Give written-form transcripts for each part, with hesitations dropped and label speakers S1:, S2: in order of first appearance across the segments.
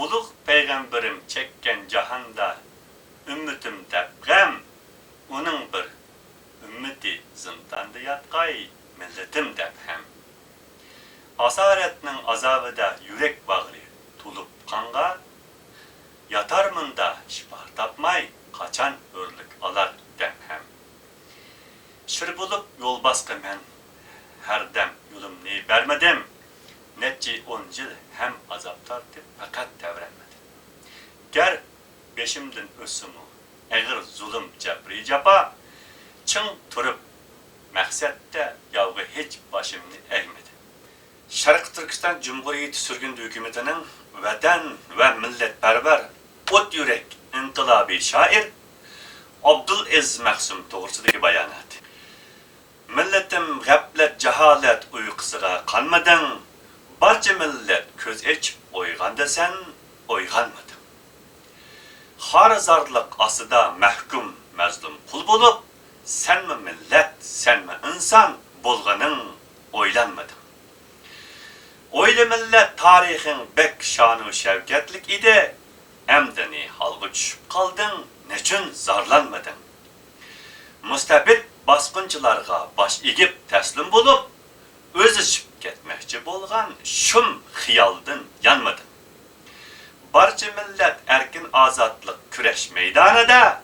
S1: ulug' payg'ambarim chekkan jahonda ummatim deb g'am, uning bir ummati zindonda yotqay millatim deb ham. Asaretning azobida yurak bag'ri to'lib qonga, yotarmunda shifo topmay qachon o'rlik olar deb ham. Shir bo'lib yo'l bosqan men har dam yo'limni bermadim. Neçe 10 yıl hem azap tartıp fakat devrenmedim. Ger beşimden ösümü, eğer zulüm cebri capa, çın turup maksette yavga hiç başımını eğmedi. Şarkı Türkistan Cumhuriyeti sürgün hükümetinin vatan ve milletperver, ot yürek, inkılabi şair Abdülaziz Mahsum doğrusundaki bayanat. Milletim gaflet, cehalet uykusuga kanmadan, barcha millet ko'z ochib o'yg'on desen o'yg'onmading. Xarizorlik ostida mahkum mazlum qul bo'lib, senmi millat, senmi inson bo'lganing o'ylanmading. O'yli millat tarixing bek shonu shavkatlik edi, amdini holga tushib qolding, nechun zorlanmading? Mustabid bosqinchilarga bosh egib taslim bo'lib, o'zi ketmekçi bolgan şum xiyaldın yanmadın. Barcha millet erkin azatlık küreş meydanida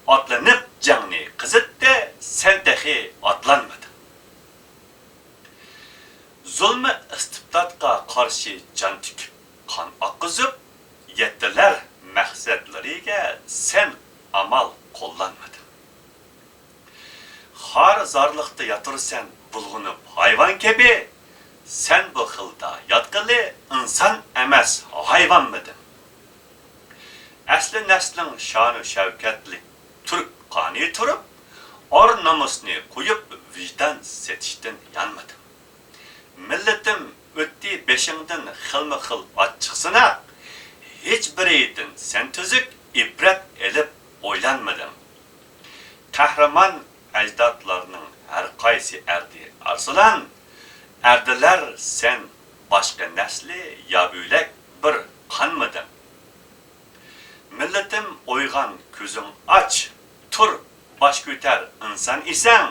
S1: atlanıp canını kızıttı, sen dahi atlanmadın. Zulmü istibdatga karşı can tüküp, kan akızıp, yettiler maqsadlariga sen amal kullanmadın. Har zarlıqda yatırsan bulgunup hayvan kebi, sen bu xilda yatqılı insan emas hayvan mıdın? Asli neslin şanu şevketli Türk qani turup, or namusni koyup vicdan setişten yanmadın. Milletim ötti beşinden xilmi xil açıqsına, hiç biriydin sen tüzük ibret elip oylanmadın. Kahraman ecdatlarının her qaysi erdi arsalan, erdiler sen başka nesli yabülek bir kanmadın. Milletim oygan közün aç, tur baş göter insan isen,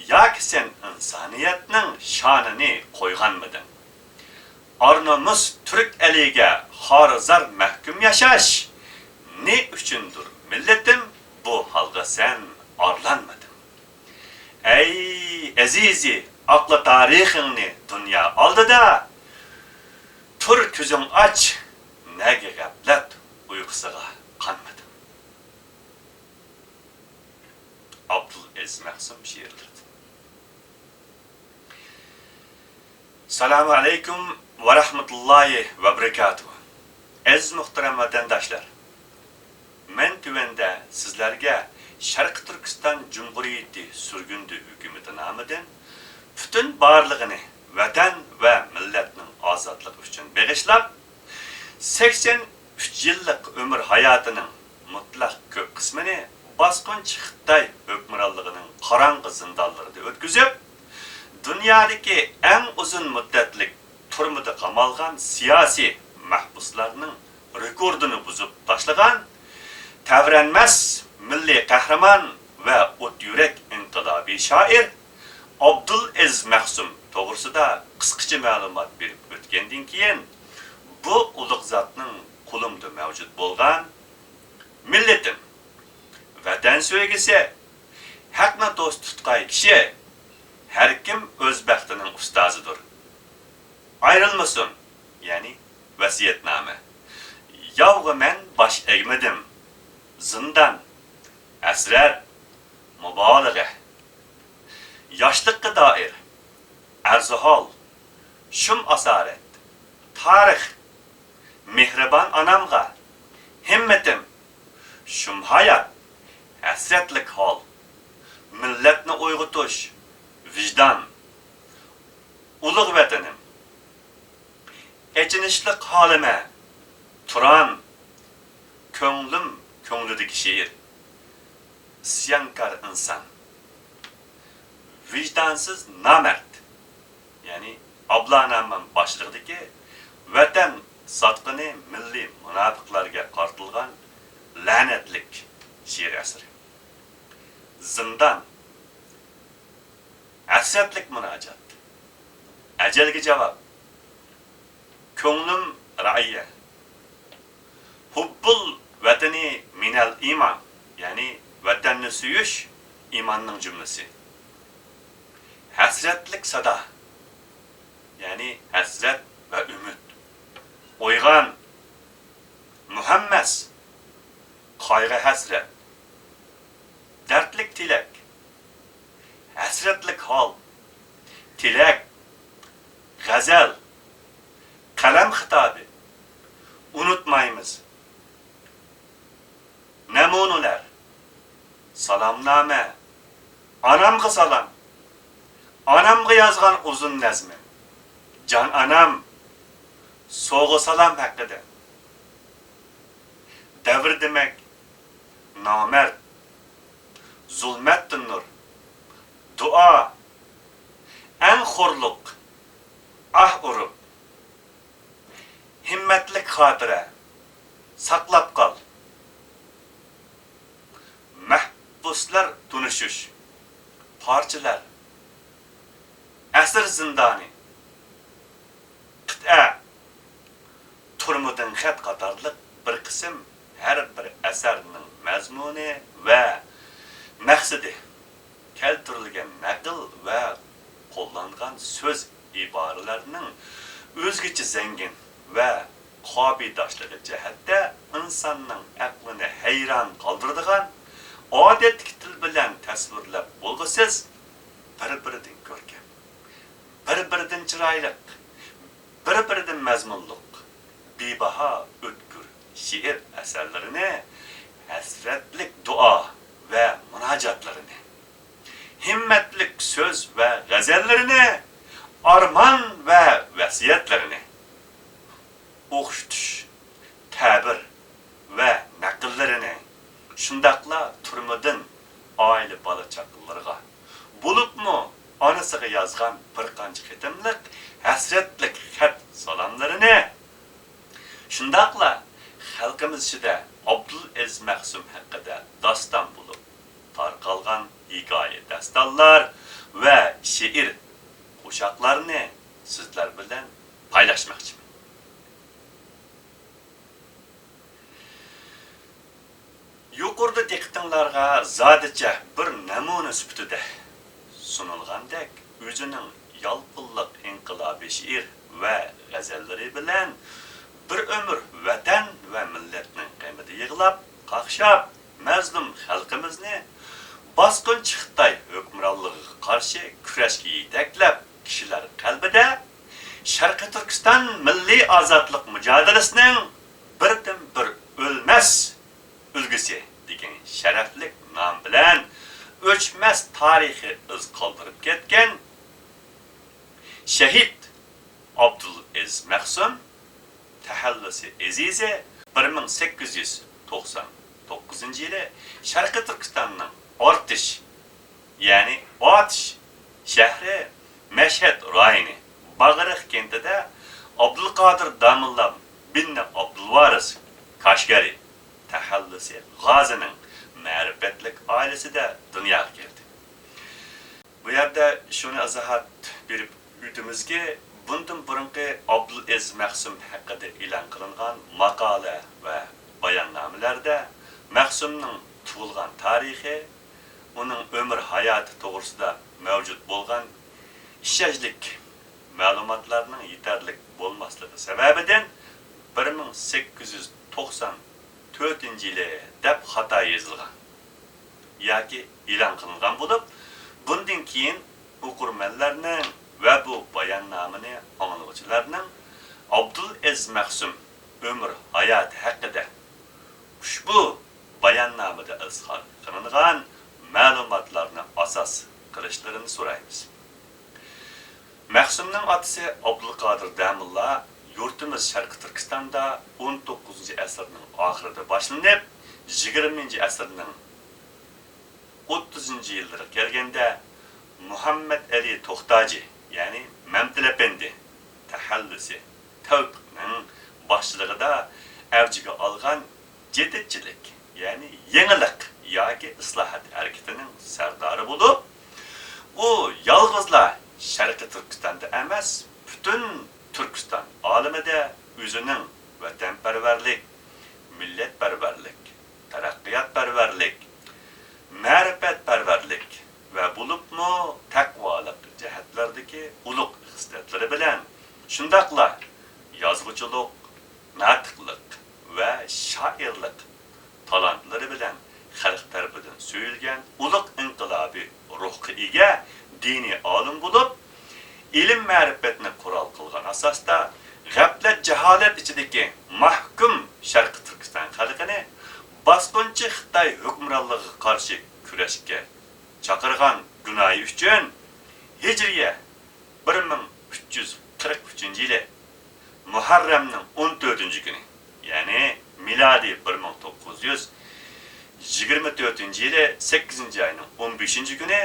S1: yak sen insaniyetinin şanını koyganmadın. Arnamus Türk elige harizar mahkum yaşaş, ne üçündür milletim bu halga sen arlanmadın. Ey azizi, akla tarihini dünya aldı da, tur közün aç, nege gaflet uykusuga kanmadı. Abdülaziz Mahsum şiirlerdi. Selamu aleyküm ve rahmetullahi ve berekatuhu. Aziz muhterem vatandaşlar, men tüvende sizlerge Şarkı Türkistan Cumhuriyeti sürgündü hükümeti namıdan bütün barlığını vatan ve milletinin azadlığı için bağışlap 83 yıllık ömür hayatının mutlak kök kısmını baskınçı Xitay hükümranlığının karanlık zindallarında ötküzüp dünyadaki en uzun müddetlik turmuda kamalgan siyasi mahpuslarının rekordunu bozup taşlagan tevrenmez milli kahraman ve ot yürek inkılabi şair Abdülaziz Mahsum doğrusida kıskıcı malumat berip ötkendan keyin bu ulug' zatning qo'limda mavjud bo'lgan milletim, vatan so'ygisi, haqni do'st tutqay kishi har kim o'z baxtining ustozidir. Ayrılmasın, yani vasiyetname. Yavgı men baş egmedim, zindan, asrar, mübalağa, yoshlikqa doir, arzihol, shum asorat, tarix, mehribon onamga, himmatim, shum hayot, hasratlik hol, millatni uyg'otish, vijdon, ulug' vatanim, echinishlik holime, turan, ko'nglim ko'nglidagi she'r, isyonkor inson, vijdonsiz nomard, ya'ni Ablanamın başlığındaki vatan satqini milliy munofiqlarga qartilgan la'natlik she'r asri. Zindan, hasratlik munojat, ajalga javob, ko'nglim ra'ya, hubbul vatani minal iman, ya'ni vatanni suyish imanning cümlesi. Hasratlik sada, yani hasret ve ümit. Oygan, muhammes, kaygı hasret, dertlik tilek, hasretlik hal, tilek, gazel, kalem hitabı, unutmayımız. Nemunular, salamname, anamga salam, anamga yazgan uzun nazmi, can anam, soğu salam hakkıda. Devir demek, namert, zulmettin nur, dua, en horluk, ah urup, himmetlik hatıra, saklap kal. Mahpuslar tunuşuş, parçalar, asır zindani, qit'a, turmudun xat qatarlıq bir qism her bir əsərinin məzmuni və məqsidi, keltirilgan naql və qo'llangan söz iboralarının o'zgacha zengin və qobidaşlığı cəhətdə insonning aqlini hayron qoldiradigan odatdagi til bilan tasvirlab bo'lg'isiz bir-biridan ko'rkam, bir-biridan chiroyli, bir-biridan mazmunliq, bebaho o'tkir she'r asarlarini, hasratlik duo ve münacatlarını, himmetlik söz ve gazellerini, arman ve vasiyetlerini, o'qitish, ta'bir ve naqllarini, shundaqla turmudin oila bola chaqalarga, bo'libmi onasiga yozgan bir qancha qitimliq hasratlik xat salomlarini, shundaqla xalqimiz ichida Abdulaziz Mahsum haqida doston bo'lib tarqalgan hikoya dastonlar va she'r qo'shoqlarni sizlar bilan paylaşmoqchiman. Yuqorida diqqatinglarga zodicha bir namuna sifatida sunilgandek o'zining yolqinliq inqilobiy she'r va g'azallari bilan bir ömür vatan ve milletinin kıymeti yığılap, qaqshab, mazlum xalqimizni bosqinchi Xitoy hukmronligiga qarshi kurashga yetaklab, kishilar qalbida Sharqiy Turkiston milliy ozodlik mujodalasining birdan bir o'lmas ulgusi degan sharafli nom bilan o'chmas tarixiy iz qoldirib ketgan shahid Abdulaziz Mahsum Tahallüsi Azize 1899 yılı Şarkı Türkistan'ın Ortiş yani Otiş şehri Meşhed rayoni Bağırıq kentinde Abdülkadir Damullam bin Abdülvaris Kaşgari Tahallüsi Gazi'nin ma'rifatlik ailesi de dünyaya geldi. Bu yerde şunu izohat berib o'tamizki, bundan burungi Abdulaziz Mahsum haqida e'lon qilingan maqola va bayonnomalarda Mahsumning tug'ilgan tarixi, uning umr hayoti to'g'risida mavjud bo'lgan ishonchli ma'lumotlarning yetarli bo'lmasligi sababidan 1894 yili deb xato yozilgan yoki e'lon qilingan bo'lib, bundan keyin o'qirmanlarning ve bu bayannamını anlayıcılarının Abdulaziz Mahsum ömür hayatı hakkında ushbu bayannamada izhor qilingan ma'lumotlarni asos qilishlarini so'raymiz. Mahsumning otasi Abdulqodir Damulla yurtimiz Sharqiy Turkistonda 19-asrning oxirida boshlanib, 20-asrning 30-yillariga kelganda Muhammed Ali To'xtaji yani Memtil Efendi tahallüsi Tevfik'nin baş başçılığında avjiga algan jedidchilik, yani yenilik yoki islohot harakatining sardori bo'lib, u yolg'izla Sharqiy Turkistonda emas, butun Turkiston olamida o'zining vatanparvarlik, millatparvarlik, taraqqiyotparvarlik, ma'rifatparvarlik va bo'libmi taqvolik jihatlardagi ulug' xislatlari bilan shundaqla yozuvchilik, natiqlik va shoirlik talantlari bilan xalq tarafidan so'yilgan ulug' inqilobiy ruhga ega diniy olim bo'lib, ilm ma'rifatni qurol qilgan asosda g'aflat jaholat ichidagi mahkum Sharqiy Turkiston xalqini bosqinchi Xitoy hukmronligiga qarshi kurashga chaqirgan gunohi uchun Hijriya 1343-yili Muharramning 14-kuni, ya'ni milodiy 1924-yili 8-oyning 15-kuni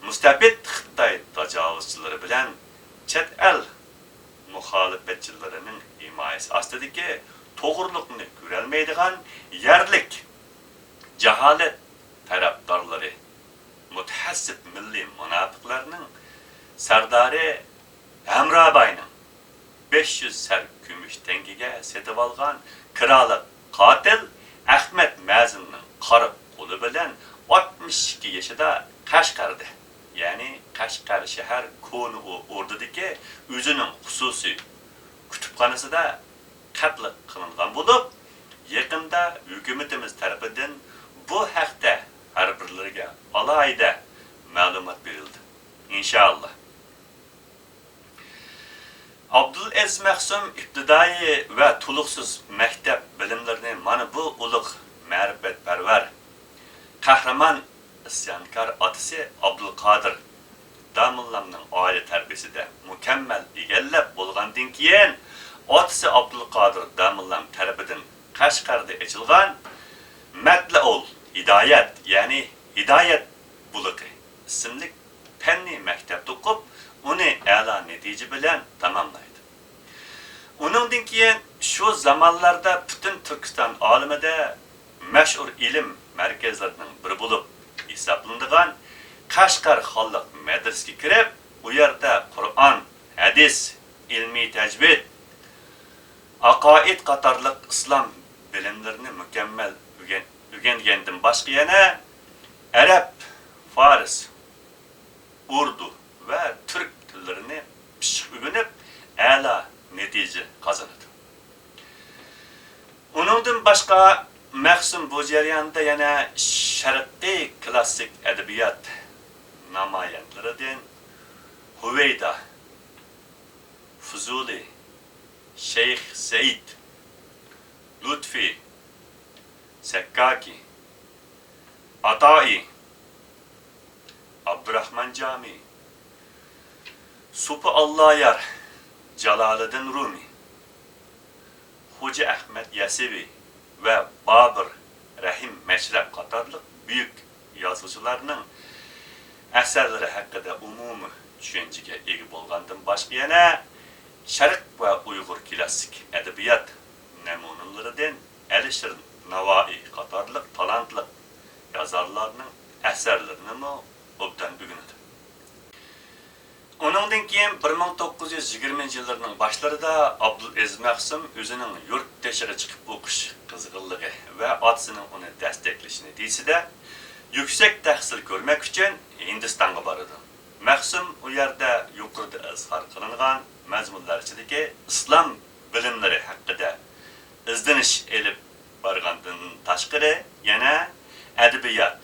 S1: mustabid Xitoy tajovuzchilari bilan chet el muxolifatchilarining himoyasi ostidagi to'g'riliqni ko'rolmaydigan yerlik jaholat tarafdorlari, mutahassib milliy munofiqlarning sardori Hamrabayning 500 sar kumush tengiga setib olgan qiroliq qotil Ahmad Mazunning qora qo'li bilan 62 yoshida Qashqarda, ya'ni Qashqar shahar koni o'rdidagi o'zining xususiy kutubxonasida qatl qilingan bo'lib, yaqinda hukumatimiz tarafidan bu haqda har birlariga alohida ma'lumot berildi. İnşallah. Abdulaziz Mahsum ibtidoiy va to'liqsiz maktab bilimlarini mana bu ulug' ma'rifatparvar qahramon isyonkor otasi Abdulqodir Damullamning oila tarbiyasida mukammal egallab bo'lgandan keyin otasi Abdulqodir Damullam tarafidan Qashqarda ochilgan Matlaul Hidoyat, ya'ni Hidoyat buluqi ismli fanniy maktabda o'qib, uni a'lo natija bilan tamomlaydi. Uningdan keyin shu zamonlarda butun Turkiston olamida mashhur ilm markazlarining biri bo'lib hisoblanadigan Qashqar xonlik madrasasiga kirib, u yerda Qur'on, hadis, ilmiy tajvid, aqoid qatorliq islom bilimlarini mukammal o'rgangandan boshqa yana arab, fors, urdu va turk tillarini pishiq o'rganib, a'lo natija qozonadi. Uningdan boshqa Mahsum bu jarayonda yana sharqiy klassik adabiyot namoyandlaridan Huveyda, Fuzuli, Sheyx Said, Lutfi, Sakkaki, Atoi, Abdurrahman Cami, Supi Allayar, Jaloliddin Rumi, Hoca Ahmed Yasevi ve Babır Rahim Meşrep qatorliq büyük yazıcılarının əsərləri haqqında umumi düşüncəyə ega bo'lgandan boshqa yana Sharq va Uyg'ur klassik adabiyot namunalaridan Alisher Navoiy qatorliq talantli yazarlarning əsərlərini obdan o'rganadi. Onundan keyin 1920-yillarning boshlarida Abdulaziz Mahsum o'zining yurt tashiga chiqib o'qish qiziqarligi va otasining uni desteklashini natijasida yüksek tahsil ko'rmak uchun Hindistonga boradi. Mahsum u yerda yuqorida izhor qilingan mazmunlar ichidagi islom bilimlari haqida izdanish elib borgandan tashqari yana adabiyot,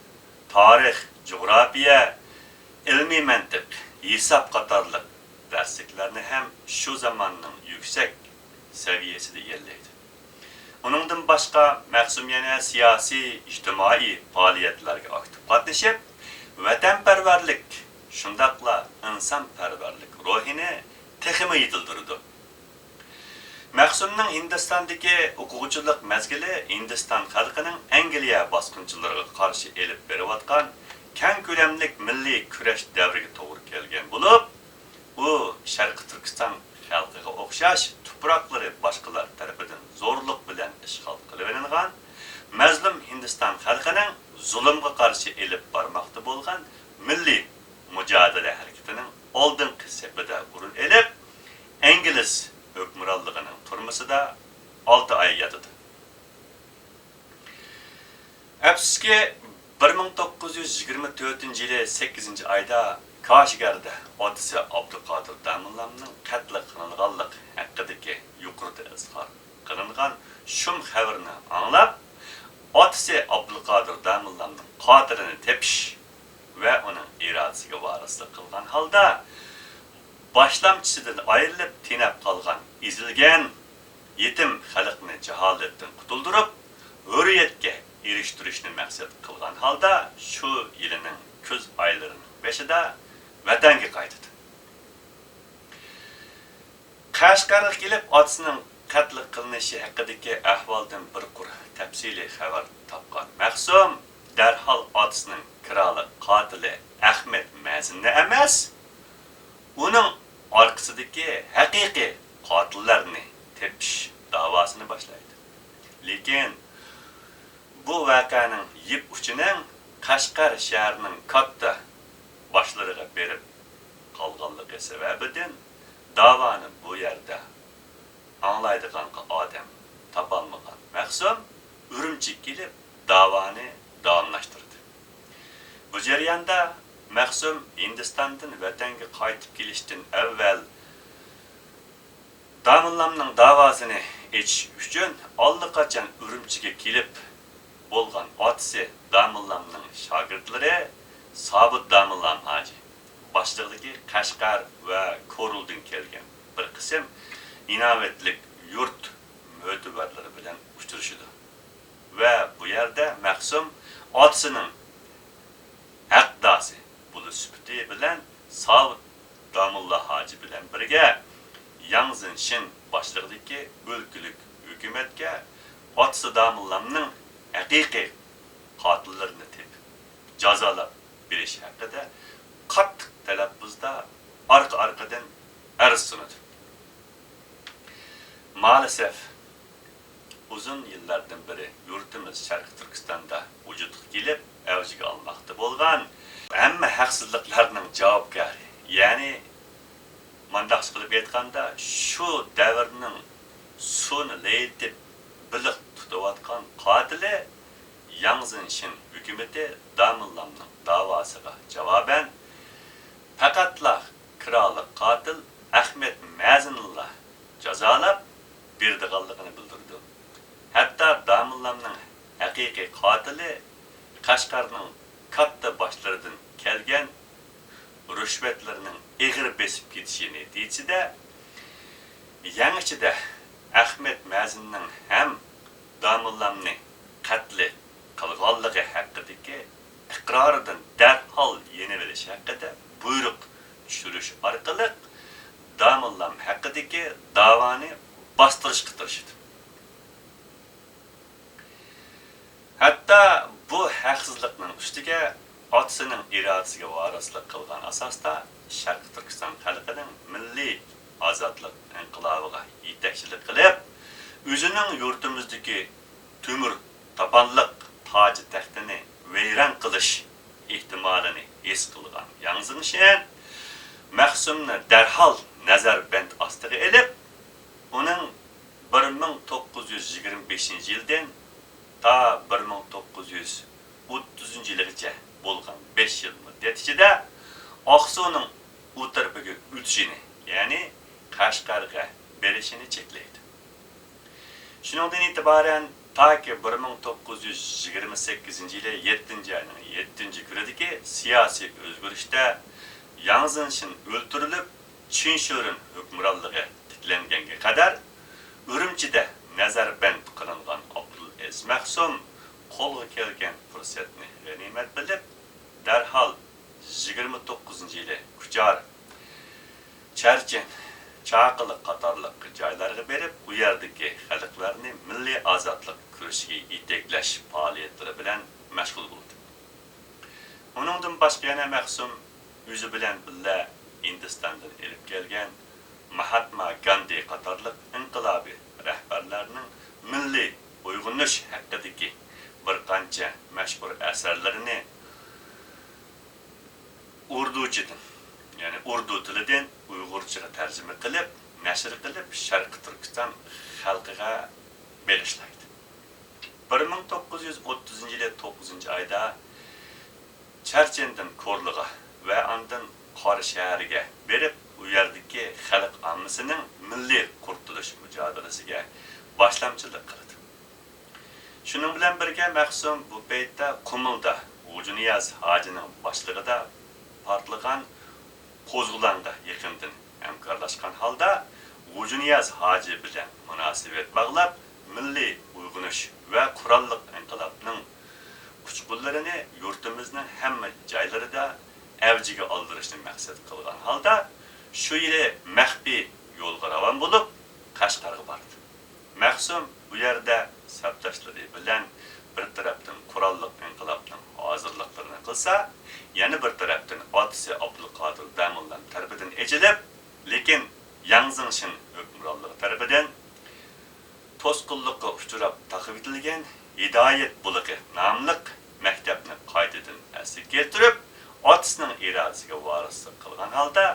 S1: tarix, jo'g'rofiya, ilmiy mantiq, hisob qatorliq darsliklarni ham shu zamonning yuksak saviyasida yerlaydi. Uningdan boshqa Mahsum yana siyosiy, ijtimoiy faoliyatlarga aktiv qatnashib, vatanparvarlik, shundaqla insonparvarlik ruhini texmi yetildirdi. Mahsumning Hindistondagi o'quvchilik mazgili Hindiston xalqining Angliya bosqinchilariga qarshi elib berayotgan keng ko'lamli milliy kurash davriga to'g'ri kelgan bo'lib, u Sharqiy Turkiston xalqiga o'xshash tuproqlari boshqalar tarafidan boshlangan mazlum Hindiston xalqining zulmga qarshi elib bormoqda bo'lgan milliy mujodala harakatining oldingi safida o'rin elib, İngliz hukmronligining turmusida 6 oy yotdi. Afsuski 1924-yili 8-oyda Kashgarda otasi Abduqodir Damullaning qatl qilinganlik haqidagi yuqorida izhor qilingan shum xabarni anglab, otasi Abduqodir Damullaning qotilini tepish va uning irodasiga varislik qilgan holda boshlamchisidan ayrilib tinab qolgan ezilgan yetim xalqni jaholatdan qutuldirib, hurriyatga erishtirishni maqsad qilgan holda shu yilining kuz oylarining 5-ida vatanga qaytdi. Qashqarga kelib otasining qatl qilinishi haqidagi ahvoldan bir qur tafsiliy xabar topgan Maqsum darhol otasining qiroli qotili Ahmed Mazinni emas, uning orqasidagi haqiqiy qotillarni tepish davosini boshlaydi. Lekin bu voqeaning yip uchining Qashqar shahrining katta başlarına berib qolganligi sababidan davoni bu yerda anglaydigan odam topolmagan Maqsum Urumchiga kelib davoni davomlashtirdi. Bu jarayonda Maqsum Hindistondan vatanga qaytib kelishdan avval Damullamning davosini echish uchun allaqachon Urumchiga kelib bo'lgan otasi Damullamning shogirdlari Sabit Damullam Hacı başlıqdagi Qashqar va Koruldan kelgan bir qism inovatlik yurt mo'tabarlari bilan uchrashdi. Va bu yerda Maqsum otasining haqdasi bo'lishibdi bilan Sabit Damulla Hacı bilan birga Yangzin Shin başlıqdagi o'lkilik hukumatga otasi Damullamning haqiqiy qotillarini tepib jazolab berish haqida qattiq talaffuzda arka-arkadan arz sunudu. Maalesef uzun yıllardan beri yurtimiz Sharq Turkistonda vujudga kelib, avjiga olmoqda bo'lgan hamma haqsizliklarning javobgari, ya'ni mandaq qilib aytganda shu davrning suvni leytib biliq tutayotgan qotili Yangzin Shin hükümeti Damullamning davosiga javoban faqatla qiroli qotil Ahmed Mazinullah jazolab berdiganligini bildirdi. Hatto Damullamning haqiqiy qotili Qashqarning katta boshlaridan kelgan rushvatlarning eg'ir besib ketishi natijasida yangichida Ahmed Mazinning ham Damullamning qatli qilganligi haqidagi iqroridan darhol yeniverish haqida buyruq tushirish orqali Damullam haqidagi davoni bostirishga tirishdi. Hatto bu haqsizlikning ustiga otasining irodasiga varislik qilgan asosda Sharq Turkiston xalqining milliy ozodlik inqilobiga yetakchilik qilib, o'zining yurtimizdagi temir tapanliq tacı taxtini vayron qilish ehtimolini his qilgan Yangzin Shin Maqsumni darhol nazarband ostiga elib, uning 1925-yildan ta 1930-yilgacha bo'lgan 5 yil muddat ichida Oqsuning u tarafiga o'tishini, ya'ni Qashqarga berishini cheklaydi. Shuningdan e'tiboran ta ki 1928-yili 7-oyning 7-kunidagi siyosiy o'zgarishda Yangzin Shin o'ltirilib, Chinshurun hukmronligi tiklanganga qadar Urumchida nazarband qilingan Abdulaziz Maqsum qo'lga kelgan fursatni g'animat bilib, darhol 29-yili Kuchar, Charchin, Chaqiliq qatorliq joylarga berib, u yerdagi xalqlarni milliy ozodlik kurashiga yetaklash faoliyatlari bilan mashg'ul bo'ldi. Uningdan boshqa yana Maqsum o'zi bilan birga Hindistondan elib kelgan Mahatma Gandhi qatorliq inqilobiy rahbarlarning milliy uyg'unish haqqi əsərlərini Urducadan, yani Urdu tilidən Uyg'urchaga tərcümə qilib, nəşr qilib, Şərqi Türkistan xalqiga berishlaydi. 1930 yılı 9 ayda Çərçendan Korluğa və andan Qori shahriga berib, u yerdagi xalq ommasining milliy qurtulush mücadelesiga boshlamchilik qildi. Shuning bilan birga Mahsum bu paytda Qumulda G'ujuniyaz hojining boshlig'ida portlagan qo'zg'olonga yaqindan hamkorlashgan holda G'ujuniyaz hoji bilan munosabat bog'lab, milliy uyg'unish va qurolliq inqilobning kuch-qullarini yurtimizning hamma joylarida avjiga oldirishni maqsad qilgan holda shu yili maxfiy yo'lga ravon bo'lib Qashqarga bordi. Mahsum bu yerda sabdoshlari bilan bir tarafdan qurolliq inqilobning hozirliklarini qilsa, yana bir tarafdan otisi Abdulqodir Damullan tarafidan ejilib, lekin Yangzingshin hukmronligi tarafidan to'sqinlikqa uchrab taqib etilgan Hidoyat bulug'i nomli maktabni qaytadan asliga keltirib, otisining irodasiga vorislik qilgan holda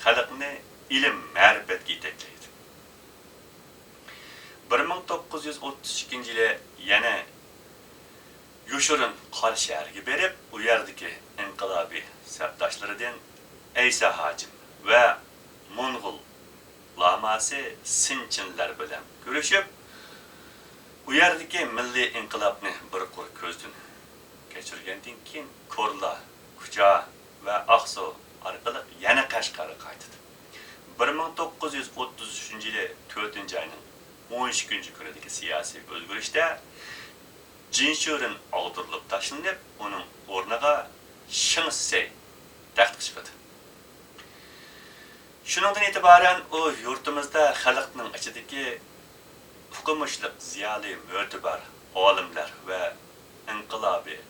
S1: xalqni ilm ma'rifatga yetaklaydi. 1932 yili yana Yushurin Qori shahriga berib, u yerdagi inqilobiy sabdoshlaridan Aysa Hojim va Mo'ng'ul lamasi Sinchinlar bilan ko'rishib, u yerdagi milliy inqilobni bir qo'l ko'zdan kechirgandan keyin Korla, Kucha va Aqsu orqali yana Qashqarga qaytdi. 1933 yili 4-oyning 12 kunidagi siyosiy o'zgarishda Jinshurin og'dirilib tashlanib, uning o'rniga Shingsey taxtga chiqdi. Shuningdan e'tiboran u yurtimizda xalqning ichidagi hukumishliq ziyoli mo'tabar olimlar va inqilobiy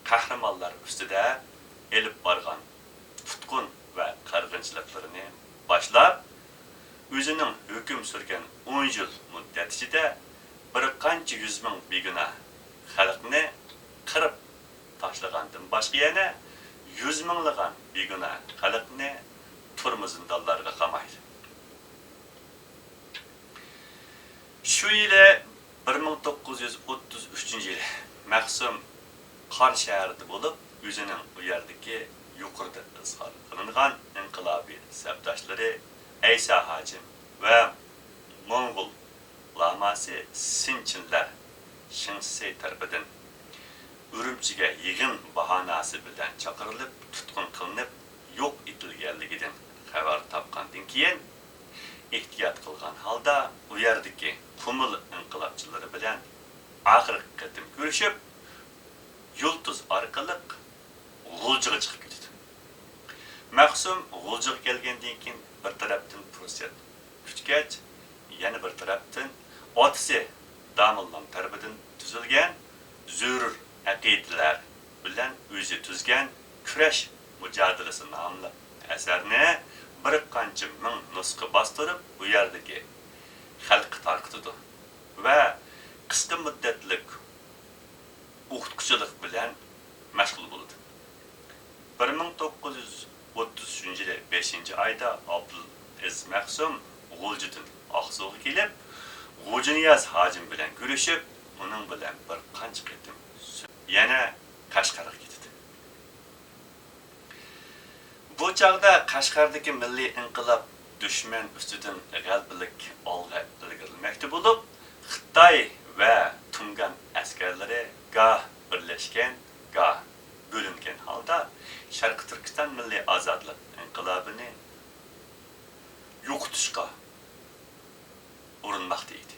S1: qahramonlar ustida elib borgan tutqun va qirg'inchiliklarni boshlab, o'zining hukm surgan 10 yil muddat ichida bir qancha yuz ming begunoh xalqni qirib tashlagandan boshqa yana 100 minglagan begunoh xalqni turma zindonlarga qamaydi. Shu yili 1933 yili Mahsum Qori shahrida bo'lib, o'zining u yerdagi yuqorida izhor qilingan inqilobiy sabdoshlari Aysa Hojim va Mo'ng'ul lamasi Sinchinlar Shingsey tarafidan Urumchiga yig'in bahonasi bilan chaqirilib, tutqun qilinib, yo'q etilganligidan xabar topgandan keyin ehtiyot qilgan holda u yerdagi Qumul inqilobchilari bilan oxirgi qatim ko'rishib, Yulduz orqali G'uljiga chiqib ketdi. Mahsum G'uljiga kelgandan keyin bir tarafdan fursat kuchgach, yana bir tarafdan otisi Damullan tarafidan tuzilgan Zurur aqidalar bilan o'zi tuzgan kurash mujodelasi nomli asarni bir qancha ming nusxa bostirib, bu yerdagi xalqqa tarqatdi va qisqa muddatlik o'qituvchilik bilan mashg'ul bo'ldi. 1933 yili 5-oyda Abdulaziz Mahsum G'uljidan Aqsuga kelib, G'ujuniyaz hojim bilan ko'rishib, uning bilan bir qancha qatim yana Qashqarga ketdi. Bu chaqda Qashqardagi milliy inqilob dushman ustidan g'alabalik olg'a ilgarilamoqda bo'lib, Xitoy va Tungan askarlari goh birlashgan, goh bo'lingan holda Sharqi Turkiston milliy ozodlik inqilobini yo'qotishga urinmoqda edi.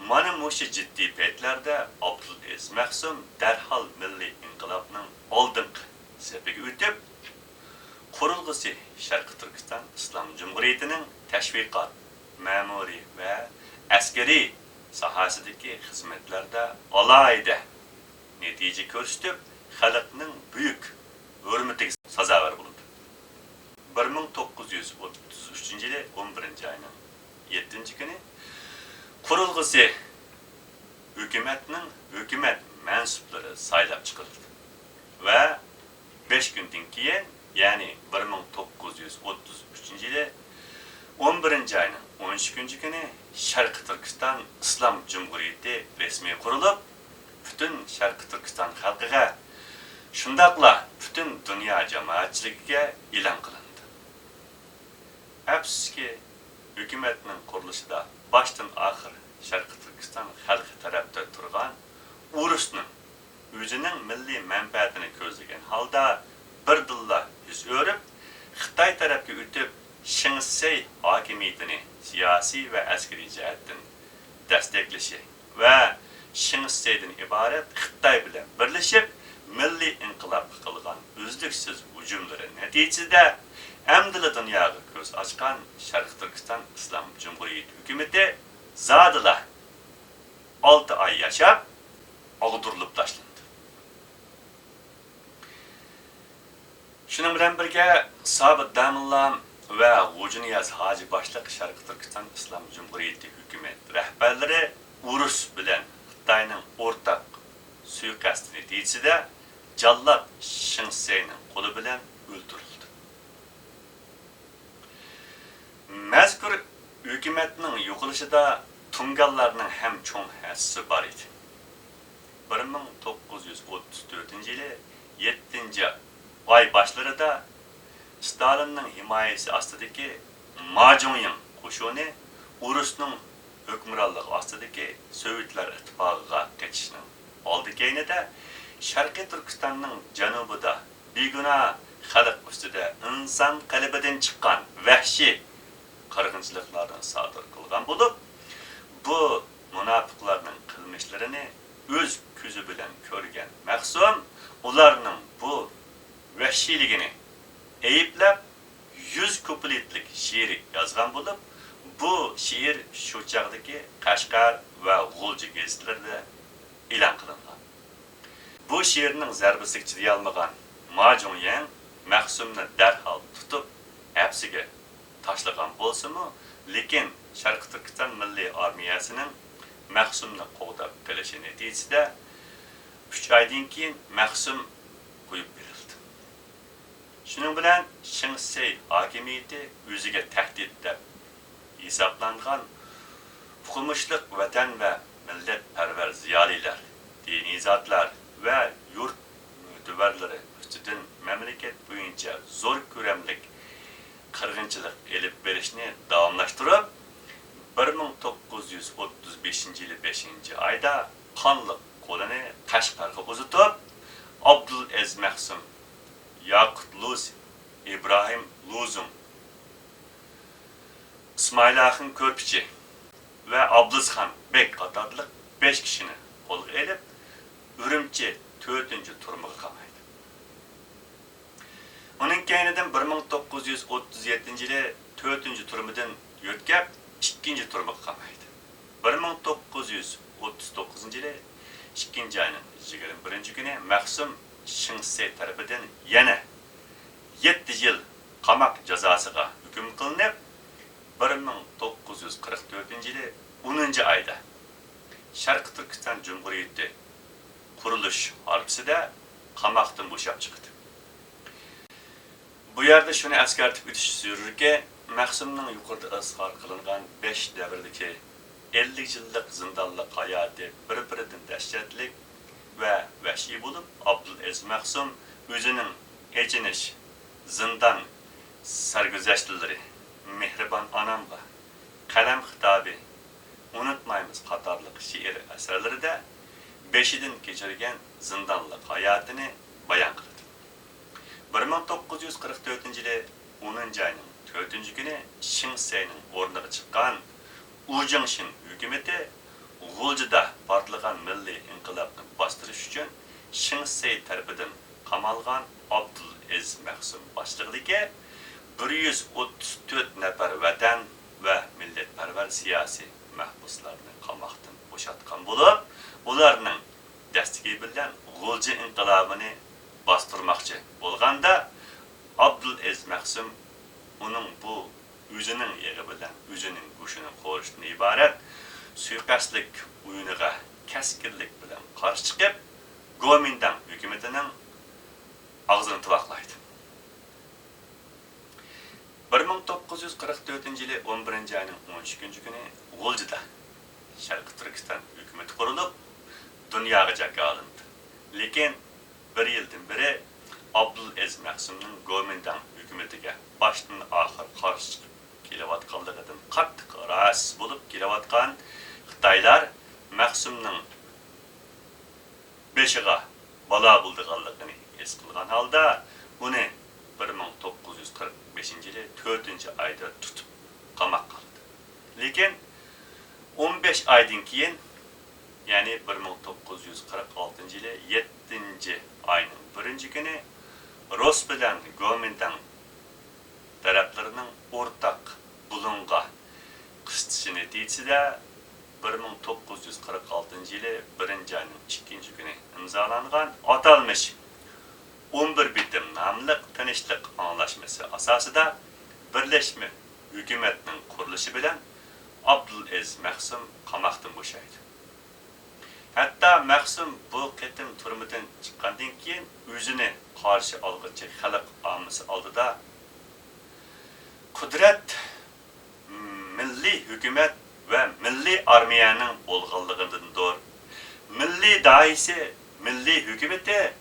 S1: Mana o'sha jiddiy paytlarda Abdulaziz Mahsum darhol milliy inqilobning oldingi safiga o'tib, qurilg'isi Sharqi Turkiston Islom Jumhuriyatining tashviqot, ma'muriy va askariy sohasidagi xizmatlarda alohida natija ko'rsatib, xalqning buyuk hurmatiga sazovor bo'ldi. 1933 yili 11-oyning 7-kuni qurilg'isi hukumat mensuplari saylab chiqildi. Va 5 kundan keyin, ya'ni 1933-yili 11-ayning 13 kuni Sharqiy Turkiston Islom Jumhuriyati rasmiy qurilib, butun Sharqiy Turkiston xalqiga, shundaqla butun dunyo jamoatchiligiga e'lon qilindi. Afsuski, hukumatning qurilishida boshdan oxir Sharqiy Turkiston xalqi tarafda turgan urushning o'zining milliy manfaatini ko'zlagan holda birdilla yuz o'rib, Xitoy tarafga o'tib, Shinsey hokimiyatini siyosiy va askariy jihatdan desteklashi va Shinseydan iborat Xitoy bilan birlashib, milliy inqilob qilgan uzluksiz hujumlari natijasida amdila dunyoga ko'z ochgan Sharqiy Turkiston Islom Jumhuriyati hukumati zadila 6 oy yashab, og'dirilib tashlandi. Şunun bilan birga Sobit Damillam va G'ujniyaz Hoji boshliq Sharqiy Turkiston Islom Jumhuriyati hukumat rahbarlari urush bilan Xitoyning o'rtaq suiqasdi natijasida Jallod Shinseyning qo'li bilan o'ldirildi. Mazkur hukumatning yo'qolishida Tungallarning ham cho'ng hissasi bor edi. 1934-yili 7-oy boshlarida Stalinning himoyasi ostidagi Majonyang qo'shini urushning hukmronligi ostidagi Sovetlar ittifoqiga ketishning oldi keynida Sharqiy Turkistonning janubida begunoh xalq ustida inson qalbidan chiqqan vahshiy qirg'inchiliklarni sodir qilgan bo'lib, bu munofiqlarning qilmishlarini o'z ko'zi bilan ko'rgan Mahsum ularning bu vahshiyligini ayıplab 100 kupletlik şiir yazgan bo'lib, bu şiir shu chaqdagi Qashqar va G'ulji gazetlarida e'lon qilingan. Bu şiirning zarbasiga chiday olmagan Majonyang Mahsumni darhol tutib hapsiga tashlagan bo'lsa-mu, lekin Sharqiy Turkiston milliy armiyasining Mahsumni qo'g'dab qilishi natijasida 3 oydan keyin Mahsum qo'yib berildi. Shuning bilan Shinsey hokimiyati o'ziga tahdid deb hisoblangan hukumchilik vatan va millatparvar ziyolilar, diniy zotlar va yurt mutuvarlari ustidan mamlakat bo'yicha zo'r ko'lamlik qirg'inchilik elib berishni davomlashtirib, 1935-yili 5-oyda qonliq qo'lini Qashqarga uzatib, Abdulaziz Mahsum, Yaqut Luz, İbrahim Luzum, İsmailaxin Ko'rpichi va Abdulazxon Bek qatorliq 5 kishini qo'lga elib, Urumchi 4-turmaga qamaydi. Uning keyinidan 1937-yili 4-turmadan yo'tkab 2-turmaga qamaydi. 1939-yili 2-oyning 21-kuni Mahsum Shinsey tarafidan yana 7 yil qamoq jazosiga hukm qilinib, 1944-yili 10-oyda Sharqiy Turkiston Jumhuriyati qurilish arifasida qamoqdan bo'shab chiqdi. Bu yerda shuni eskartib o'tish zarurki, Mahsumning yuqorida izhor qilingan 5 davrdagi 50 yillik zindonlik hayoti bir-biridan dahshatlik va vahshiy bo'lib, Abdulaziz Mahsum o'zining echinish, zindon sarguzashtlari, mehribon onamga, qalam xitobi, unutmaymiz qatorliq she'r asarlarida beshidan kechirgan zindonlik hayotini bayon qildi. 1944-yili 10-oyning 4-kuni Shinseyning o'rniga chiqqan Ujingshin hukumati G'uljida portlagan milliy inqilobni bostirish uchun Shinsey tarafidan qamalgan Abdulaziz Mahsum boshchiligidagi 134 nafar vatan va millatparvar siyosiy mahbuslarni qamoqdan bo'shatgan bo'lib, ularning dastigi bilan G'ulji inqilobini bostirmoqchi bo'lganda Abdulaziz Mahsum uning bu o'zining yig'i bilan o'zining go'shini qo'rishdan iborat suiqasdlik o'yiniga kaskinlik bilan qarshi chiqib, Kuomintang hükümetinin ağzını tıvaqlaydı. 1944 yılı 11. ayının 13. günü G'uljida Şarkı Türkistan hükümeti kurulup dünyaya jaka alındı. Lekin bir yıldan beri Abdulaziz Mahsumning Kuomintang hükümetiga baştan ahir qarshi chiqib kelayotganligidan qattiq rahatsız bo'lib kelayotgan Xitoylar Mahsumning beshiga balo bo'lganligini his qilgan holda uni 1945 yılı 4. ayda tutup qamoqqa qildi. Lekin 15 aydan keyin, yani 1946 yılı 7. ayının 1. günü Rus bilan Kuomintang taraflarının ortak bulunga qıstışı neticede 1946 yılı 1. ayının 2. günü imzalangan atalmış 11 bitim namlıq tinchlik anlaşması asasida birleşme hükümetinin kuruluşu bilen Abdulaziz Mahsum qamoqdan bo'shaydi. Hatta Mahsum bu ketim turmudan chiqqandan keyin o'zini qarshi olg'uchi xalq ommasi oldida qudrat milliy hukumat va milliy armiyaning bo'lganligidandir. Milliy daisi, milliy hukumati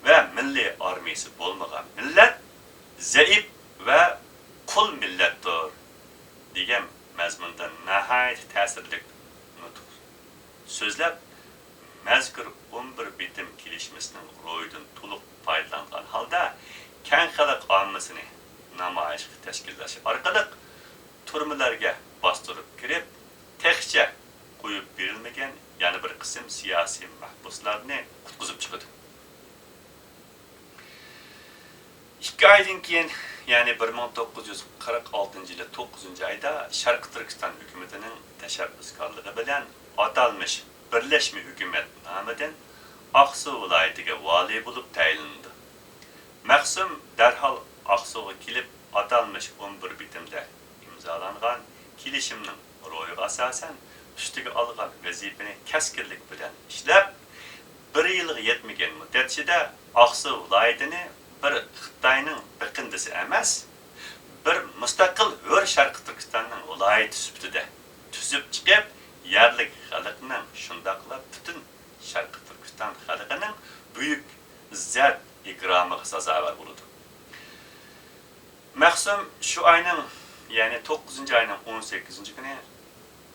S1: ve milli armiyasi bo'lmagan millat zaif ve qul millatdir degan mazmunda nihayat ta'sirli nutq so'zlab mazkur 11 bitim kelishmasining ro'yidan to'liq foydalangan holda keng xalq ommasini namoyish tashkillash orqali turmalarga bostirib kirib texcha qo'yib berilmagan yana bir qism siyosiy mahbuslarni qutqizib chiqdi. 2 aydan keyin, yani 1946 yılı 9. ayda Şarkı Türkistan hükümetinin teşebbüskarlığı bilen atalmış Birleşme Hükümet namıdan Aksu vilayetiga vali bulup tayinlandi. Mahsum derhal Aksu'ga kelip atalmış 11 bitimde imzalangan kelishimning ro'yiga asasen üstüge algan vazifani keskinlik bilen ishlab 1 yilga yetmagan muddat ichida Aksu vilayetini bir Xitoyning biqindisi emas, bir mustaqil hur Sharqi Turkistonning viloyati sifatida tuzib chiqib, yerlik xalqning shundaqlab butun Sharqi Turkiston xalqining buyuk izzat ikromiga sazovor bo'ldi. Mahsum şu ayning, yani 9. ayning 18. günü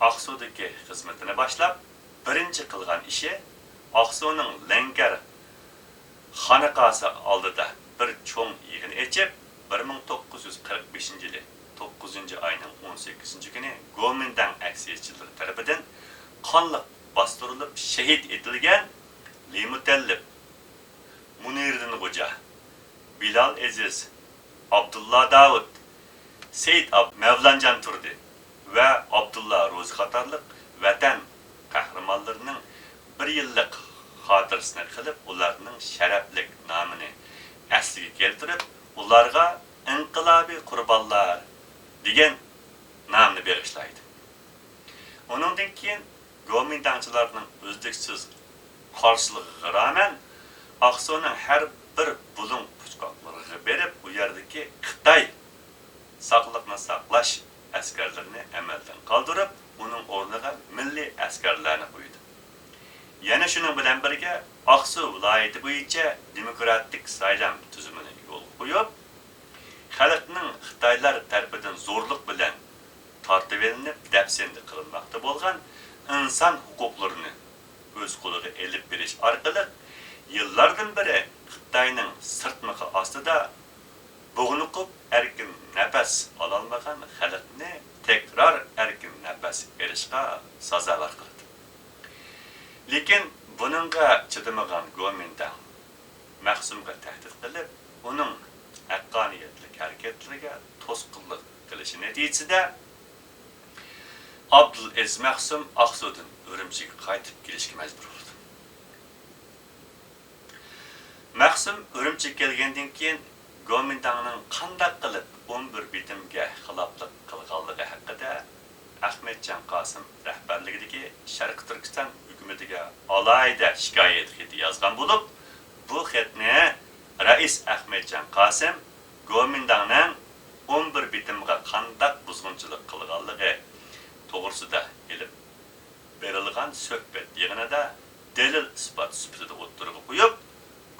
S1: Aksu'daki xizmatini boshlab, birinchi qilgan ishi Aksu'ning Langar xonaqasi oldida bir çoğun yığın açıp 1945 yılı 9. ayının 18. günü Kuomintang aksiyetçileri tarafından kanlı bastırılıp şehit edilgen Limutellib, Munirdin Hoca, Bilal Aziz, Abdullah Davud, Seyit Mevlancan Turdi ve Abdullah Rozi qatarlıq vatan kahramanlarının bir yıllık hatırasını kılıp ularının şereflik namını asliga keltirib, ularga inqilobiy qurbonlar degan nomni berishlaydi. Uningdan keyin Kuomintangchilarning o'zliksiz qarshiligiga rağmen Aksu'ning har bir bulun puchqoqlariga berib, u yerdagi Xitoy saqliqni saqlash askarlarini amaldan qoldirib, uning o'rniga milliy askarlarni qo'ydi. Yana shuning bilan birga Aksu viloyati bo'yicha demokratik saylam tuzumini yo'l qo'yib, xalqning Xitoylar tarafidan zo'rlik bilan tortib olinib, dafsanda qilinmoqda bo'lgan inson huquqlarini o'z qo'liga elib berish orqali yillardan beri Xitoyning sirtmiqi ostida bo'g'niqib erkin nafas ololmagan xalqni tekrar erkin nafas berishga sazovor qildi. Lekin buningga chidamagan Kuomintang Mahsumga tahdid qilib, uning haqqoniyatli harakatlariga to'sqinlik qilishi natijasida Abdulaziz Mahsum Aksu'dan Urumchiga qaytib kelishga majbur bo'ldi. Mahsum Urumchiga kelgandan keyin Kuomintangning qanday qilib 11 bitimga xiloflik qilganligi haqida Ahmetcan Qosim rahbarligidagi Sharqi Turkiston hukumatiga alayda shikoyat xati yozgan bo'lib, bu xatni Rais Ahmedjon Qosim Gomindangning 11 bitimga qandaq buzg'unchilik qilganligi to'g'risida elib berilgan suhbat yig'inida delil isbot sifatida o'ttirib qo'yib,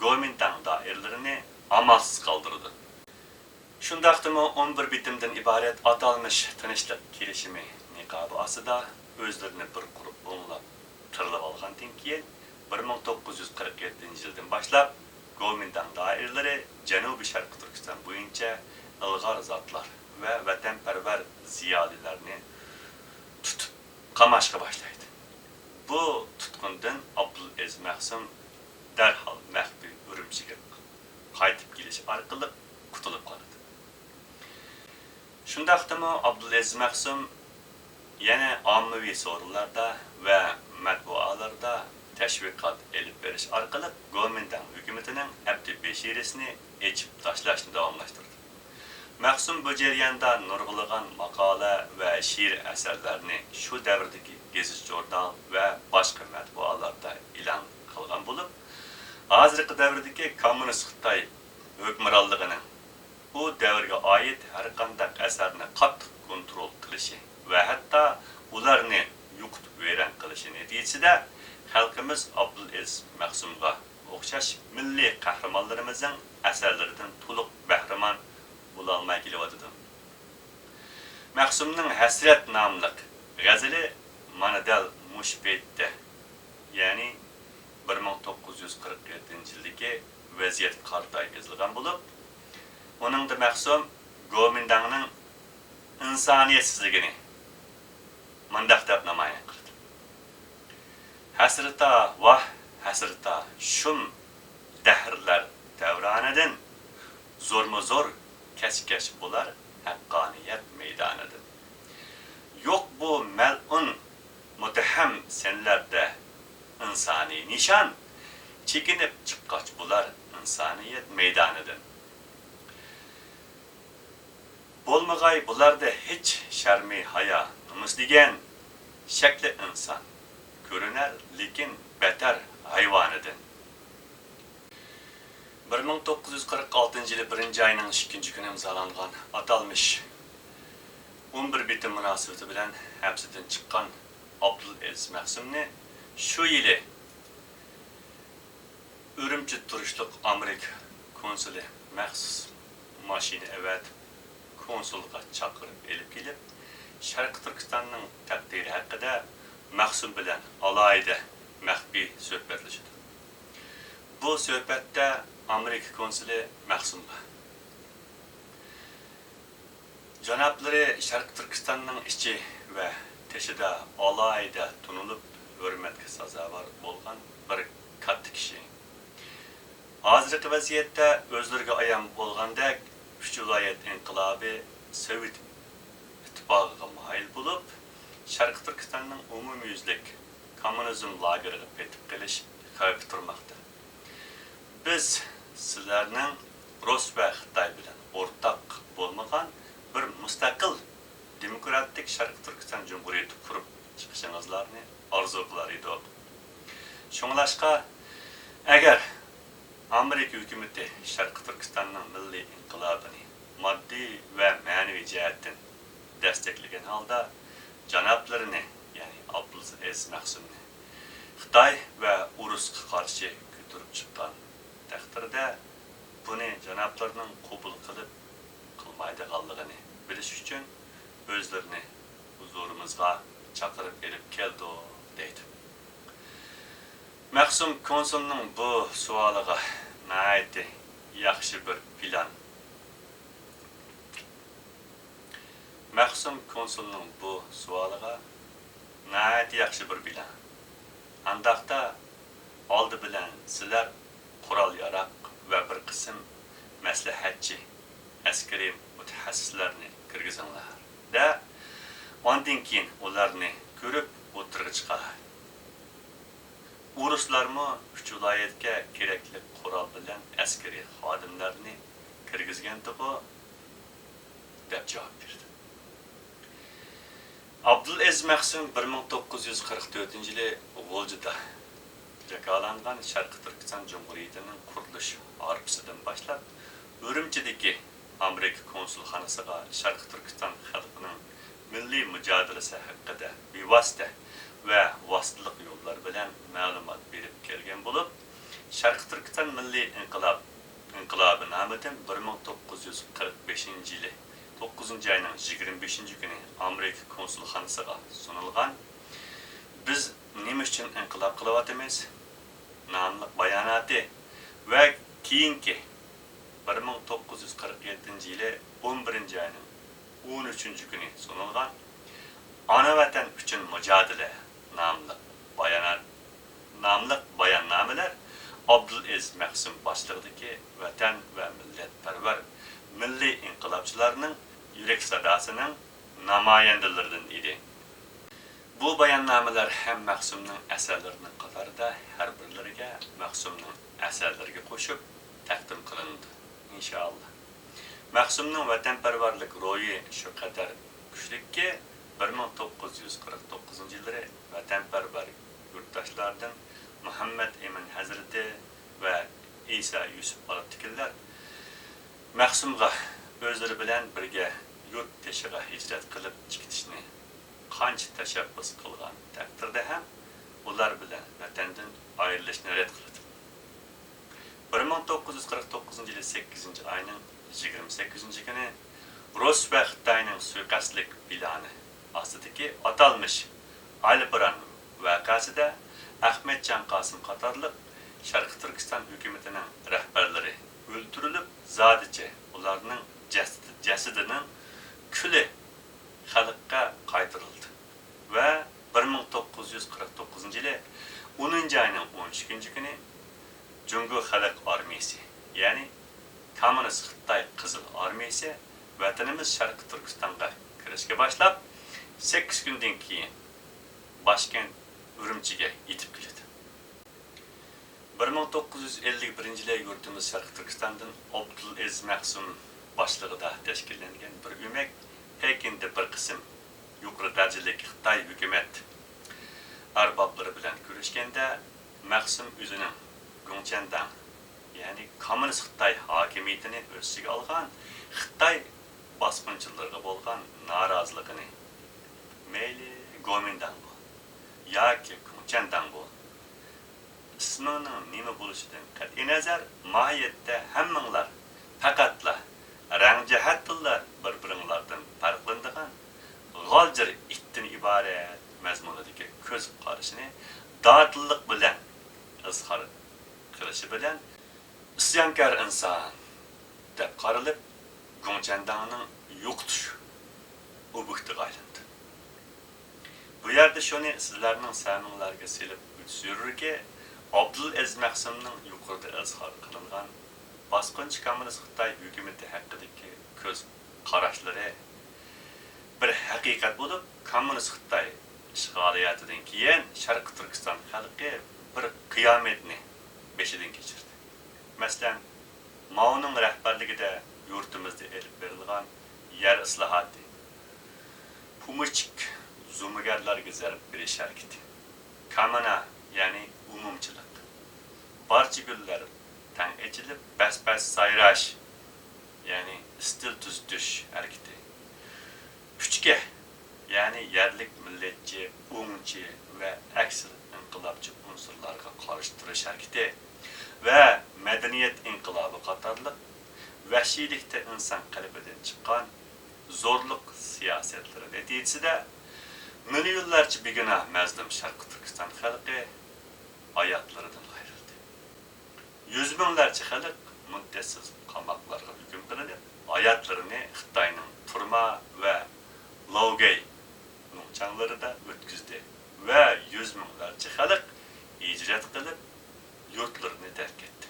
S1: Gomindang doiralarini amalsiz qoldirdi. Shundaqdimi 11 bitimdan iborat atalmış tinchlik kelishimi niqobi ostida o'zlarini bir quruq o'nglab tirilib olgandan keyin 1947-yildan boshlab Gomindang doiralari Janubiy Sharqiy Turkiston bo'yicha ilg'or zotlar va vatanparvar ziyolilarni tutib qamashga boshlaydi. Bu tutqundan Abdulaziz Mahsum darhol maxfiy Urumchiga qaytib kelish orqali qutulib qoladi. Shundaqdimi Abdulaziz Mahsum yana ommaviy so'rovlarda va matbuotlarda tashviqot elib berish orqali Gomindang hukumatining Abdi Beshirisini echib tashlashni davomlashtirdi. Mahsum bu jarayonda nurg'ulagan maqola va she'r asarlarni shu davrdagi Gazit jurnal va boshqa matbuotlarda e'lon qilgan bo'lib, hozirgi davrdagi kommunist Xitoy hukmronligining bu davrga oid har qanday asarni qattiq kontrol qilishi va hatto ularni yo'qotib vayron qilishi natijasida xalqimiz Abdulaziz Mahsumga o'xshash milliy qahramonlarimizning asarlaridan to'liq bahramon bo'la olmay kelyotdi. Mahsumning Hasrat nomli g'azali mana dal mush paytda, ya'ni 1947-yildagi vaziyat qartay yozilgan bo'lib, uningda Mahsum Gomindangning insoniyatsizligini mundaq deb namoyon qildi. Hasrata vah hasrata shum dahrlar davronidan zo'rma-zo'r kash-kash bo'lar haqqoniyat maydonida. Yo'q bu mal'un mutaham senlarda insoniy nishon chekinib chiqqach bo'lar insoniyat maydonidan. Bo'lmag'ay bularda hech sharmi haya namus degan shakli inson ko'rinar, lekin betar hayvonidan. 1946-yili 1-oyning 2-kuni imzolangan atalmış 11 bitim münasebeti bilan hapsidan chiqqan Abdulaziz Mahsumni shu yili Urumchi turishliq Amerika konsuli maxsus mashina avat konsulga chaqirib elib kelib, Sharq Turkistonning taqdiri haqida Mahsum bilan alayda maxfiy suhbatlashdi. Bu suhbatda Amerika konsuli Mahsumga janoblari Sharq Turkistonning ichi va teshida alayda tunilib hurmatga sazovor bo'lgan bir katta kishi. Hozirgi vaziyatda o'zlariga ayon bo'lgandek uch viloyat inqilobi Sovet ittifoqiga moyil bo'lib, Sharq Turkistonning umumyuzlik kommunizm lageriga petib qelish xavfi turmoqda. Biz sizlarning Rus va Xitoy bilan o'rtaq bo'lmagan bir mustaqil demokratik Sharq Turkiston Cumhuriyeti qurib chiqishingizlarni orzu qilar edik. Shunglashqa agar Amerika hukumati Sharq Turkistonning milliy inqilobini moddiy va ma'naviy jihatdan desteklagan holda janoblarini, ya'ni Abdulaziz Mahsumni Xitoy va Urusga qarshi ko'tarib chiqqan taqdirda buni janoblarning qabul qilib qilmaydiganligini bilish uchun o'zlarini huzurimizga chaqirib elib keldi deydi. Mahsum konsulning bu savoliga nayati yaxshi bir plan. Mahsum konsulning bu savoliga nayati yaxshi bir plan. Andaqda oldi bilan sizlar qurol yaraq va bir qism maslahatchi askariy mutaxassislarni kirgizinglar. Da ondan keyin ularni ko'rib o'tirg'i chiqar. Uruslarmi uch viloyatga kerakli qurol bilan askariy xodimlarni kirgizganda-ku deb javob berdi. Abdulaziz Mahsum 1944-yili G'o'ljida jakalangan Sharqi Turkiston Cumhuriyetining qurilish arifasidan boshlab Urumchidagi Amerika konsulxonasiga Sharqi Turkiston xalqining milliy mujodalasi haqida bevosita va vositaliq yo'llar bilan ma'lumot berib kelgan bo'lib, Sharqi Turkiston milliy inqilobi nomidan 1945-yili 9-ayning 25-kuni Amerika konsulxonasiga sunilgan "Biz nima uchun inqilob qilyapmiz?" nomli bayonoti va keyingi 1947-yili 11-ayning 13-kuni sunilgan "Ona vatan uchun mujodala" nomli bayonnomalar Abdulaziz Mahsum boshlig'idagi vatan va millatparvar milliy inqilobchilarning yurak sadosining namoyandalaridan edi. Bu bayonnomalar ham Mahsumning asarlarining qatorida har birlariga Mahsumning asarlariga qo'shib taqdim qilindi. İnşallah. Mahsumning vatanparvarlik ro'yi shu qadar kuchliki 1949-yillari vatanparvar yurtdoshlardan Muhammad Emin Hazrati va İsa Yusuf Alatikinlar Mahsumga o'zlari bilan birga yurt teshiga hijrat qilib chiqishni qancha tashabbus qilgan taqdirda ham ular bilan vatandan ayrilishni rad qildi. 1949-yili 8-ayning 28-kuni Rus va Xitoyning suiqasdlik plani ostidagi atalmish Albaran vaqasida Ahmedjon Qosim qatorliq Sharqi Turkiston hukumatining rahbarlari o'ldirilib, zodicha ularning jasadining kuli xalqqa qaytarildi va 1949-yili 10-ayning 13-kuni Jungo Xalq Armiyasi, ya'ni Kommunist Xitoy Qizil Armiyasi vatanimiz Sharqi Turkistonga kirishga boshlab 8 kundan keyin Başkent Urumchiga yetib keldi. 1951-yili yurtimiz Sharqi Turkistondan Abdulaziz Mahsum boshlig'ida tashkillangan bir o'mak Pekinda bir qism yuqori darajali Xitoy hukumat arboblari bilan ko'rishganda Mahsum o'zining Gongchandan, ya'ni Kommunist Xitoy hokimiyatini o'z ichiga olgan Xitoy bosqinchilariga bo'lgan noroziligini mayli Gomindan yoki Gongchandan ismining nima bo'lishidan qat'iy nazar mohiyatda hammanglar faqatla rang jihatlar bir-biringlardan farqlanadigan g'oljir itdan iborat mazmunidagi ko'z qarashini dodillik bilan izhor qilishi bilan isyonkor inson deb qaralib Gongchandanning yo'qotish ob'ektiga aylandi. Bu yerda shuni sizlarning saminglarga selib o'tishirki, Abdulaziz Mahsumning yuqorida izhor qilingan bosqinchi kommunist Xitoy hukumati haqidagi ko'z qarashlari bir haqiqat bo'lib, kommunist Xitoy ishg'oliyatidan keyin Sharqi Turkiston xalqi bir qiyomatni beshidan kechirdi. Masalan, Mao'ning rahbarligida yurtimizda elib berilgan yer islohoti, pumuchik zumigarlarga zarb berish harakati, kamana, ya'ni umumchilik, barcha gullar tang echilib bas-bas sayrash, ya'ni istil tuzitish harakati, kuchga, ya'ni yerlik millatchi, o'ngchi va aksir inqilobchi unsurlarga qarshi turish harakati va madaniyat inqilobi qatorliq vahshiylikda inson qalbidan chiqqan zo'rliq siyosatlari natijasida milyonlarcha begunoh mazlum Sharqi Turkiston xalqi hayotlaridan ayrildi. Yüz minglarcha xalq muddatsiz qamoqlarga hukm qilinib, hayotlarini Xitoyning turma va Laogay nongchanglarida o'tkazdi va yüz minglarcha xalq hijrat qilib yurtlarini tark etdi.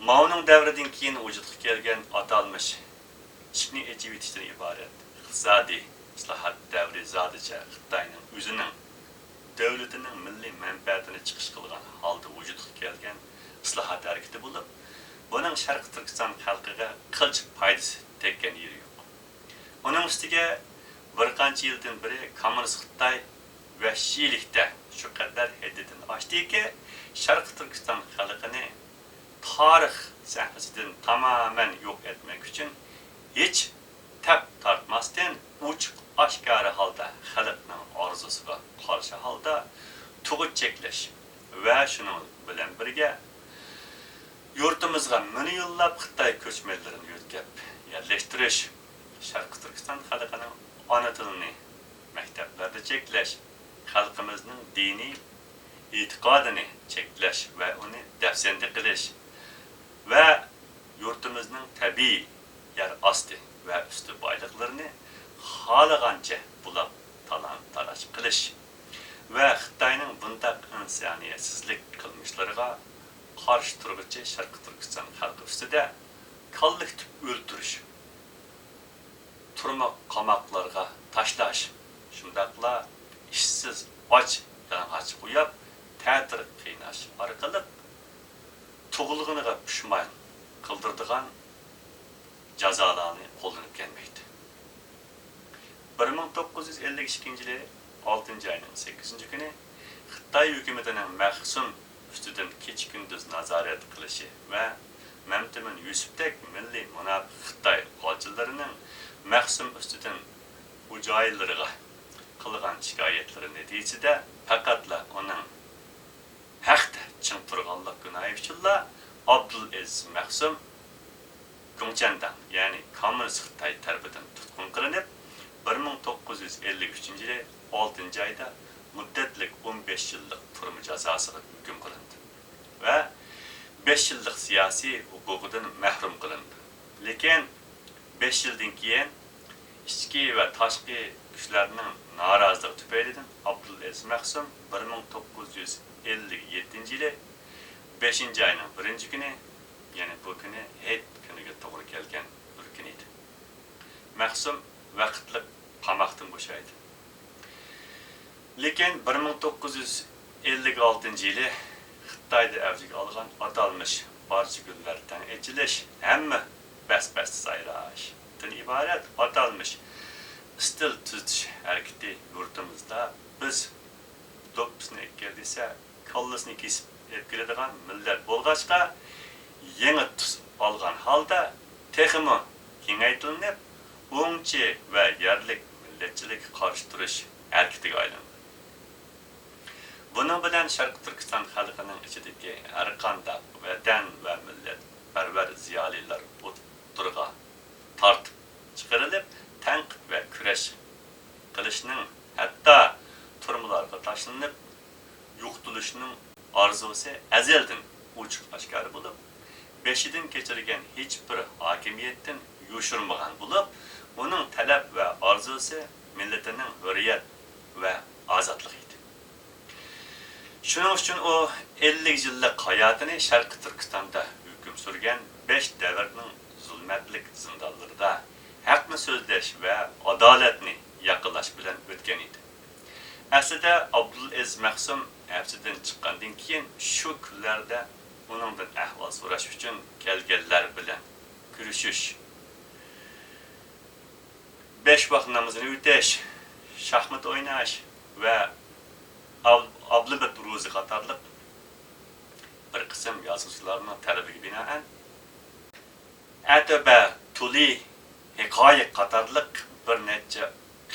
S1: Mao'ning davridan keyin vujudga kelgan atalmish ishni echib etishdan iborat iqtisodiy islohot davri zodicha Xitoyning o'zining davlatining milliy manfaatini chiqish qilgan holda vujudga kelgan islohot harakati bo'lib, buning Sharqi Turkiston xalqiga qilch foydasi tekkan yeri yo'q. Uning ustiga bir qancha yildan beri kommunist Xitoy vahşiylikdə şu qədər həddini aşdı ki, Şərq Türkistan xalqını tarix səhnəsindən tamamen yok etmek için hiç tep tartmasdan uçuk aşkarı halda xalqның arzusuga qarşı halda tuğut çekleş ve şunun bilen birge yurtumuzga mini yollab Xitay köçmelerini yo'tkab yerleştirish, Şərq Türkistan xalqının ana tilini maktablarda cheklash, xalqimizning diniy e'tiqodini cheklash va uni dafsanda qilish ve yurtimizning tabiiy yer asti ve üstü boyliqlarini xohlagancha bulab talan-taraj qilish ve Xitoyning bundaq insoniyetsizlik qilmishlariga qarshi turuvchi Şərq Türkistan xalqi ustida kollektiv o'ltirish, turma qamoqlarga tashlash, shundaqla ishsiz och yalang'och qo'yib ta'tir qiynash orqali tug'ilganiga pushmon qildirdigan jazolarni qo'llanib kelmaydi. 1952 yili 6 ayning 8 kuni Xitoy hukumatining mahsum ustidan kecha kunduz nazorat qilishi va Memtimin Yusufdek milliy munofiq Xitoy qochilarining mahsum ustidan bu joylarga qilgan shikoyatlari natijasida faqatla uning haqda chin turganlik gunohi uchunla Abdulaziz Mahsum Gongchandan, yani Komünist Xitoy tarafidan tutqun qilinib, 1953 yili 6 ayda muddatlik 15 yillik turma jazosiga hukm qilindi ve 5 yillik siyosiy huquqidan mahrum qilindi. Lekin 5 yildan keyin ichki va tashqi kuchlarning noroziligi tufaylidan Abdulaziz Mahsum 1957 yili 5 ayning 1 kuni, yani bu kuni Hayit kuniga to'g'ri kelgan bir kun edi. Mahsum vaqtliq qamoqdan bo'shaydi. Lekin 1956 yili Xitoyda avjiga olgan atalmış barcha gullardan echilish hamma bas-bas sayrashdan iborat atalmış stil tuzitish harakati yurtimizda biz do'ppisni ekkerdisa kollasini kesib keladigan millat bo'lg'achqa yangi tus olgan holda texmi kengaytirilib o'ngchi va yerlik millatchilik qarshi turish harakatiga aylandi. Bunun bilen Şərq Türkistan xalqının içindeki her qandaq vatan ve millet perver ziyaliler o'tirg'a tartib chiqarilib, tanqid ve kurash qilishning, hatta turmalarga tashlanib, yo'qotilishning arzusi azaldan ochiq oshkor bo'lib, beshidan kechirgan hech bir hokimiyatdan yo'shirmagan bo'lib, uning talab ve arzusi milletining hurriyat ve ozodlik. Şunun için o 50 yıllık hayatını Şərq Türkistan'da hüküm sürgen 5 devirinin zulmetlik zindallarında haqni sözleş ve adaletini yakınlaş bilen ötken idi. Aslında Abdulaziz Mahsum hapsidan çıqqandan keyin şu kunlarda onundan ahvol so'rash uchun kelganlar bilan ko'rishish, 5 vaqt namozini o'tash, shaxmat o'ynash ve Ablıbet Ruzi qatarlıq bir qism yazıcılarının tələbiga binaən Ətəbə, Tuli, Hikoya qatarlıq bir neçə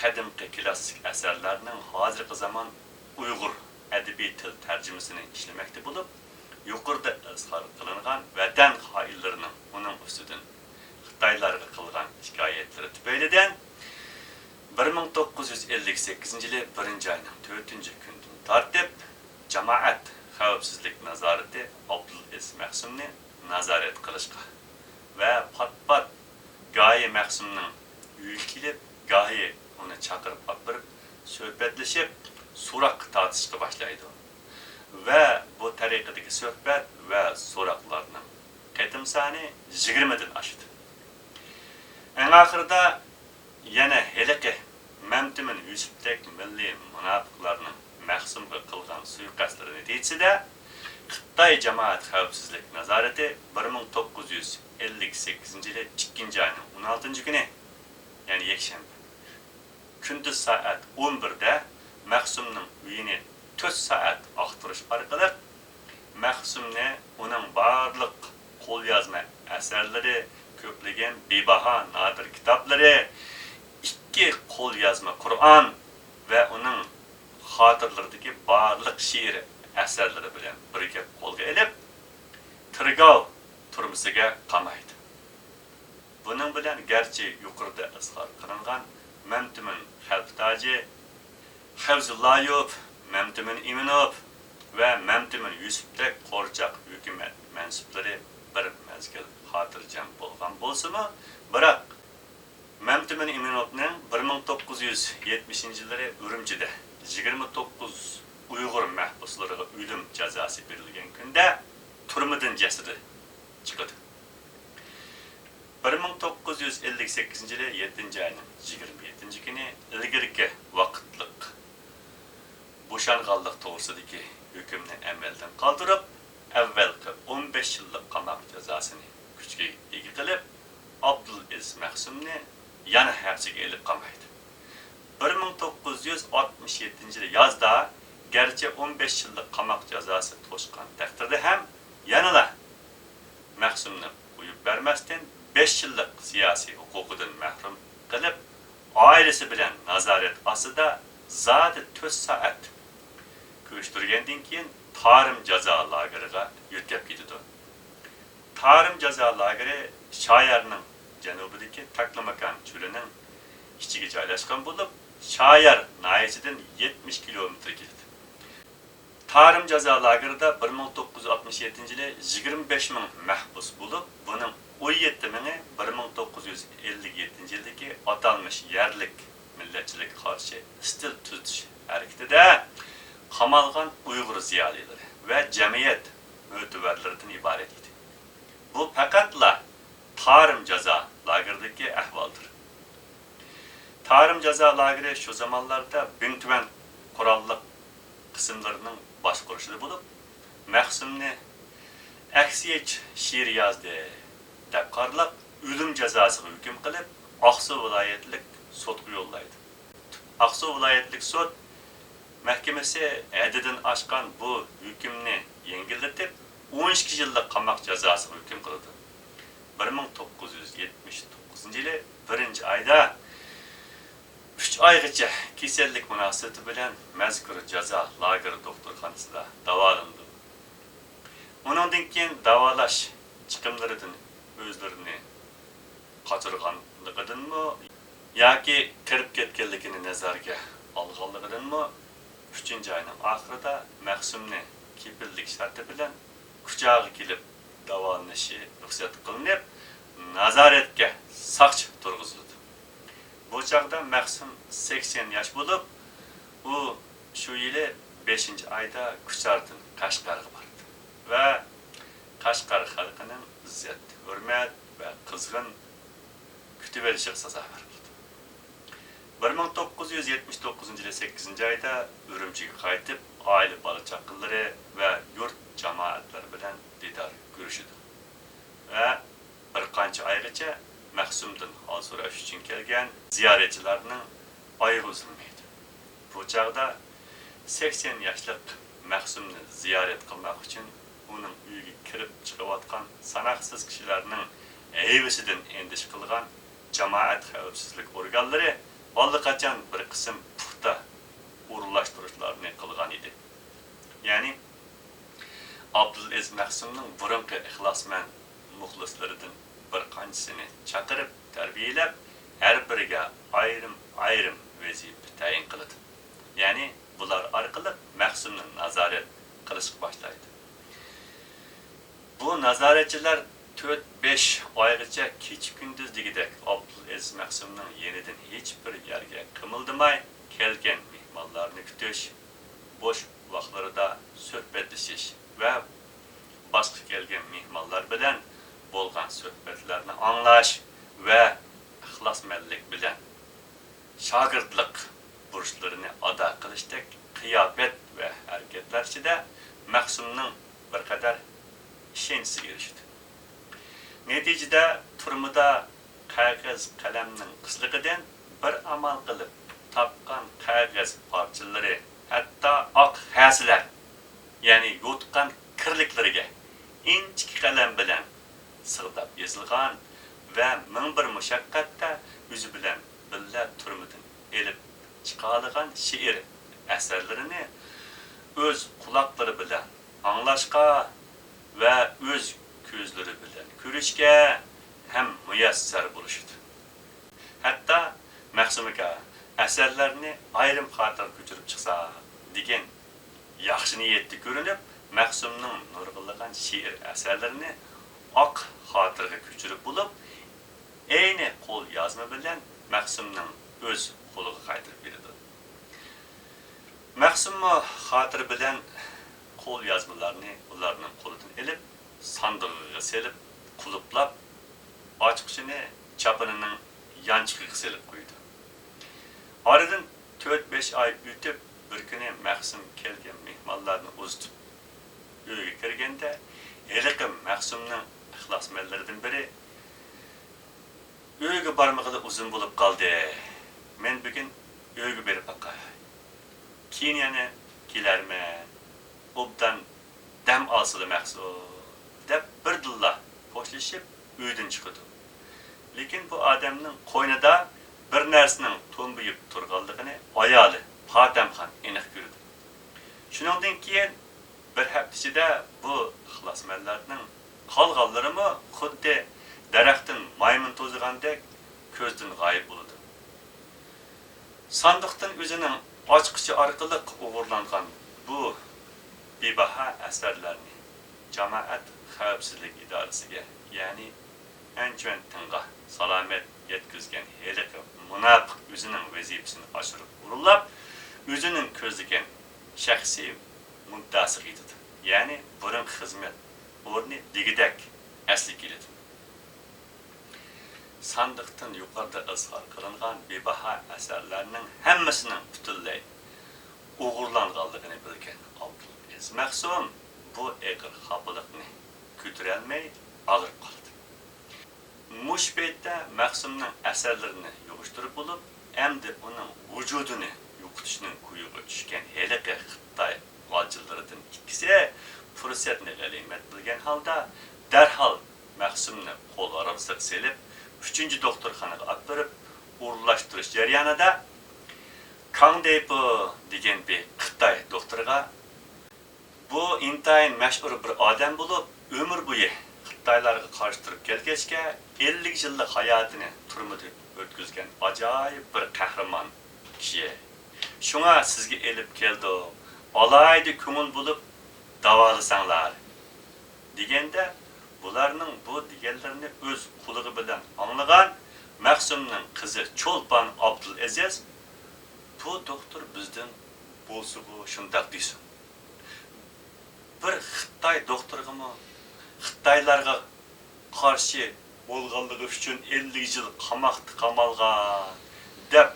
S1: qədimki klassik əsərlərinin hazırki zaman Uyğur ədəbi til tərcüməsini işləməkdə olub, yuqorida izhar qilingan vatan xoinlərinin onun üstüdən Xitoylarga qilgan shikoyatlari tufaylidan 1958 yili 1 ayning 4 kuni tartib jamoat xavfsizlik nazorati Abdulaziz Mahsumni nazorat qilishga ve pat-pat Gaye Mahsumning uyiga kelib, Gaye uni chaqirib olib suhbatlashib, so'roq tortishga boshlaydi. Ve bu tariqadagi suhbat ve so'roqlarning qatim soni 20 dan oshdi. Eng oxirida yana heliqi Memtimin Yusufdek milliy munofiqlarning Mahsumga qilgan suiqastlari natijasida Xitoy jamoat xavfsizlik nazorati 1958 yili 2 ayning 16 kuni, yani yakshanba, kunduz soat 11 da Mahsumning 4 saat aktırış arkalık Mahsumni onun barlık kol yazma eserleri, köplegen bebaha nadir kitapları, 2 kol yazma Kur'an ve onun hatırlardaki barlık şiir eserleri bilen birge kolga elip Tırgav turmusiga qamaydi. Bunun bilen gerçi yuqorida izhor qilingan Memtimin Xalqtaji, Havzullayov, Memtimin Iminov ve Memtimin Yusufdek Qorchaq hükümet mensuplari bir mezgil xotirjam bo'lgan bo'lsa-mu, biroq Memtimin Iminovning 1970-yillari Urumchida 29 Uyg'ur mahbuslariga o'lim jazosi berilgan kunda turmadan jasadi chiqadi. 1958-yili 7-ayning 27 kuni ilgirki vaqtliq bo'shanganlik to'g'risidagi hukmni amaldan qoldirib, avvalgi 15 yillik qamoq jazosini kuchga ega qilib, Abdulaziz Mahsumni yana hapsiga elib qamaydi. 1967-yili yozda garchi 15 yillik qamoq jazosi to'shqan taqdirda ham yanada Mahsumni qo'yib bermasdan 5 yillik siyosiy huquqidan mahrum qilib, oilasi bilan nazorat ostida zodi 4 soat ko'chtirgandan keyin Tarim jazo lageriga yetkazib ketdi. Tarim jazo lageri Shoyarning janubidagi Taklamakan cho'lining ichiga joylashgan bo'lib, Shoyar nahiyasidan 70 kilometr keldi. Tarim jazo lagerida 1967-yili 25 ming mahbus bo'lib, buning 17 mingi 1957-yildagi atalmış yerlik milletçilik qarshi istil tutish hareketida qamalgan Uyg'ur ziyolilari ve jamiyat mo'tabarlaridan iborat edi. Bu faqatla Tarim jazo lageridagi ahvoldir. Tarim jazo lageri şu zamanlarda Bintüven qurolli qismlarining boshqarishida bo'lib, Mahsumni aksiyach she'r yozdi deb qarlab, o'lim jazosiga hukm qilib, Aqsu viloyatlik sudga yo'llaydi. Aqsu viloyatlik sud mahkamasi haddidan oshgan bu hukmni yengillatib, 12 yillik qamoq jazosiga hukm qildi. 1979-yili 1-oyda 3 oygacha kasallik munosabati bilan mazkur jazo lageri doktorxonasida davolandi. Uningdan keyin davolash chiqimlaridan o'zlarini qochirganligidanmi yoki kirib ketganligini nazarga olganligidanmi 3-oyning oxirida Mahsumni kepillik sharti bilan kuchog'i kelib davolanishi ruxsat qilinib, nazoratga saqchi turg'izildi. Bu chaqda Mahsum 80 yosh bo'lib, u shu yili 5-oyda Kuchardan Qashqarga bordi va Qashqar xalqining izzat, hurmat va qizg'in kutib olishiga sazogar bo'ldi. 1979-yili 8-oyda Urumchiga qaytib, oila bola chaqalari va yurt jamoatlari bilan didor ko'rishdi. Va bir qancha oygacha Mahsumdan hol so'rash uchun kelgan ziyoratchilarning oyi uzilmaydi. Bu chaqda 80 yoshlik Mahsumni ziyorat qilmoq uchun uning uyiga kirib chiqayotgan sanoqsiz kishilarning ayvisidan endish qilgan jamoat xavfsizlik organlari allaqachon bir qism puxta o'rinlashtirishlarni qilgan edi. Ya'ni Abdulaziz Mahsumning burunqi ixlosmand muxlislaridan bir qanchisini chaqirib, tarbiyalab, har biriga ayrim vazifa tayin qildi. Ya'ni bular orqali Mahsumni nazorat qilishga boshlaydi. Bu nazoratchilar 4-5 oygacha kecha-kunduz degidek Abdulaziz Mahsumning yenidan hech bir yerga qimildimay kelgan mehmonlarni kutish, bo'sh vaqtlarida suhbatlashish va boshqa kelgan mehmonlar bilan bo'lgan suhbatlarni anglash va ixlosmandlik bilan shogirdlik burchlarini ado qilishdek qiyofat va harakatlar ichida Mahsumning bir qadar ishonchisiga erishdi. Neticede turmada qog'oz qalamning qisliqidan bir amal qilib topgan qog'oz parchalari, hatto oq ta'silar, ya'ni yo'tqan kirliklariga inchik qalam bilan sig'dab yozilgan va ming bir mushaqqatda o'zi bilan billa turmudan elib chiqadigan she'r asarlarini o'z quloqlari bilan anglashga va o'z ko'zlari bilan ko'rishga ham muyassar bo'lishdi. Hatto Ma'sum aka asarlarni ayrim xatir ko'chirib chiqsa degan yaxshi niyatda ko'rinib, Ma'sumning nurg'ilgan she'r asarlarini oq xotirga ko'chirib bo'lib, ayni qo'l yozma bilan Ma'sumning o'z qo'liga qaytarib berdi. Ma'sum xotir bilan qo'l yozmalarni ularning qo'lidan olib, sandig'iga selib, quluplab, ochiqchini chapanining yanchiqiga selib qo'ydi. Oradan 4-5 oy o'tib, bir kuni Ma'sum kelgan mehmonlarni uzitib uyga kirganda, heliqim Ma'sumning ixlosmandlaridan biri uyga bormag'ida uzun bo'lib qoldi. Men bugun uyga berib baqay. Keyin yana kelarman. Obdan dam olsili Ma'sum deb birdilla qo'shilishib uydan chiqdi. Lekin bu odamning qo'ynida bir narsaning to'mbiyib turganligini ayoli Fatamxon aniq ko'rdi. Shuningdan keyin bir hafta ichida bu ixlosmandlarning qolganlarimi xuddi daraxtdan maymun to'zigandek ko'zdan g'oyib bo'ldi. Sandiqdan o'zining ochqichi orqali o'g'irlangan bu bebaho asarlarni jamoat xavfsizlik idorasiga, ya'ni Anjumantinga salomat yetkazgan heliqi munofiq o'zining vazifasini oshirib urullab, o'zining ko'zlagan shaxsiy muddasiga yetdi. Ya'ni burun xizmat o'rni degidak asli keladi. Sandiqdan yuqorida izhor qilingan bebaho asarlarning hammasining butunlay o'g'irlanganligini bilgan Abdulaziz Ma'sum bu eg'ir xafalikni ko'tarolmay og'rib qoldi. Mush paytda Ma'sumning asarlarini yig'ishtirib bo'lib, endi uning vujudini yo'qotishning kuyiga tushgan heliqi Xitoy g'olchilaridan ikkisi fursatni g'animat bilgan holda darhol Ma'sumni qo'l orasiga selib 3-doktorxonaga olib borib, o'rlashtirish jarayonida Kang Deipo degan bir Xitoy doktoriga bu intayin mashhur bir odam bo'lib, umr bo'yi Xitoylarga qarshi turib kelgachga 50 yillik hayotini turmada o'tkazgan ajoyib bir qahramon kishi. Shunga sizga elib keldi. Alayda ko'ngil bo'lib davolasanglar deganda, bularning bu deganlarini o'z qulig'i bilan anglagan Ma'sumning qizi Cho'lpon Abdulaziz, bu doktor bizdan bo'lsa bu shundoq deysin. Bir Xitoy doktorgami Xitoylarga qarshi bo'lganligi uchun 50 yil qamoqda qamalgan deb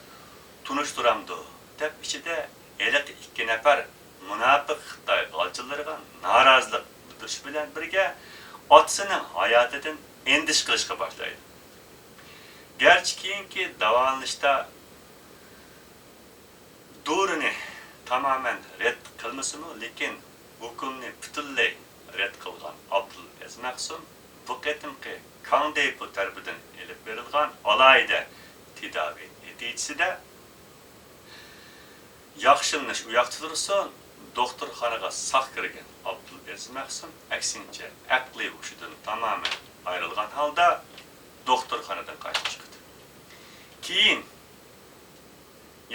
S1: tunishtiramdi. Deb ichida eliq 2 nafar munofiq Xitoy g'olchilariga norozilik bildirish bilan birga otasining hayotidan endish qilishga boshlaydi. Gerçi keyingi davolanishda dorini tamamen red qilmasimi, lekin hukmni butunlay red qilgan Abdulaziz Ma'sum bu qatimki Kang Deipo tarafidan elib berilgan alayda tedavi natijasida yaxshilanish u yoqda tursin, doktorxonaga saq kirgan Abdulaziz Ma'sum aksincha aqliy hushidan tamamen ayrılgan holda doktorxonadan qaytib chiqdi. Keyin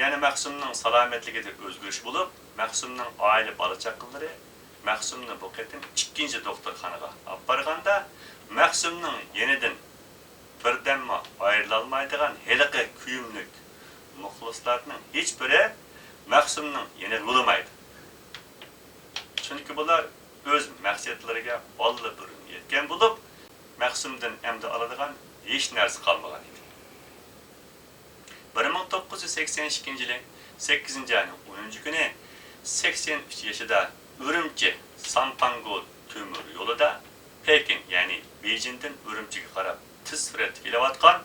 S1: yana Ma'sumning salomatligida o'zgarish bo'lib, Ma'sumning oila bola-chaqalari Ma'sumni bu qatim 2-doktorxonaga olib borganda, Ma'sumning yenidan birdamma ayrilolmaydigan heliqi kuyimlik muxlislarning hech biri Ma'sumning yeni yo'lamaydi. Chunki bular o'z maqsadlariga olli burun yetgan bo'lib, Ma'sumdan endi oladigan hech narsa qolmagan edi. 1982-yil 8-ayning 10-kuni 83 yoshida Urumchi Sampango temir yo'lida Pekin, ya'ni Beijingdan Urumchiga qarab tez suratda kelayotgan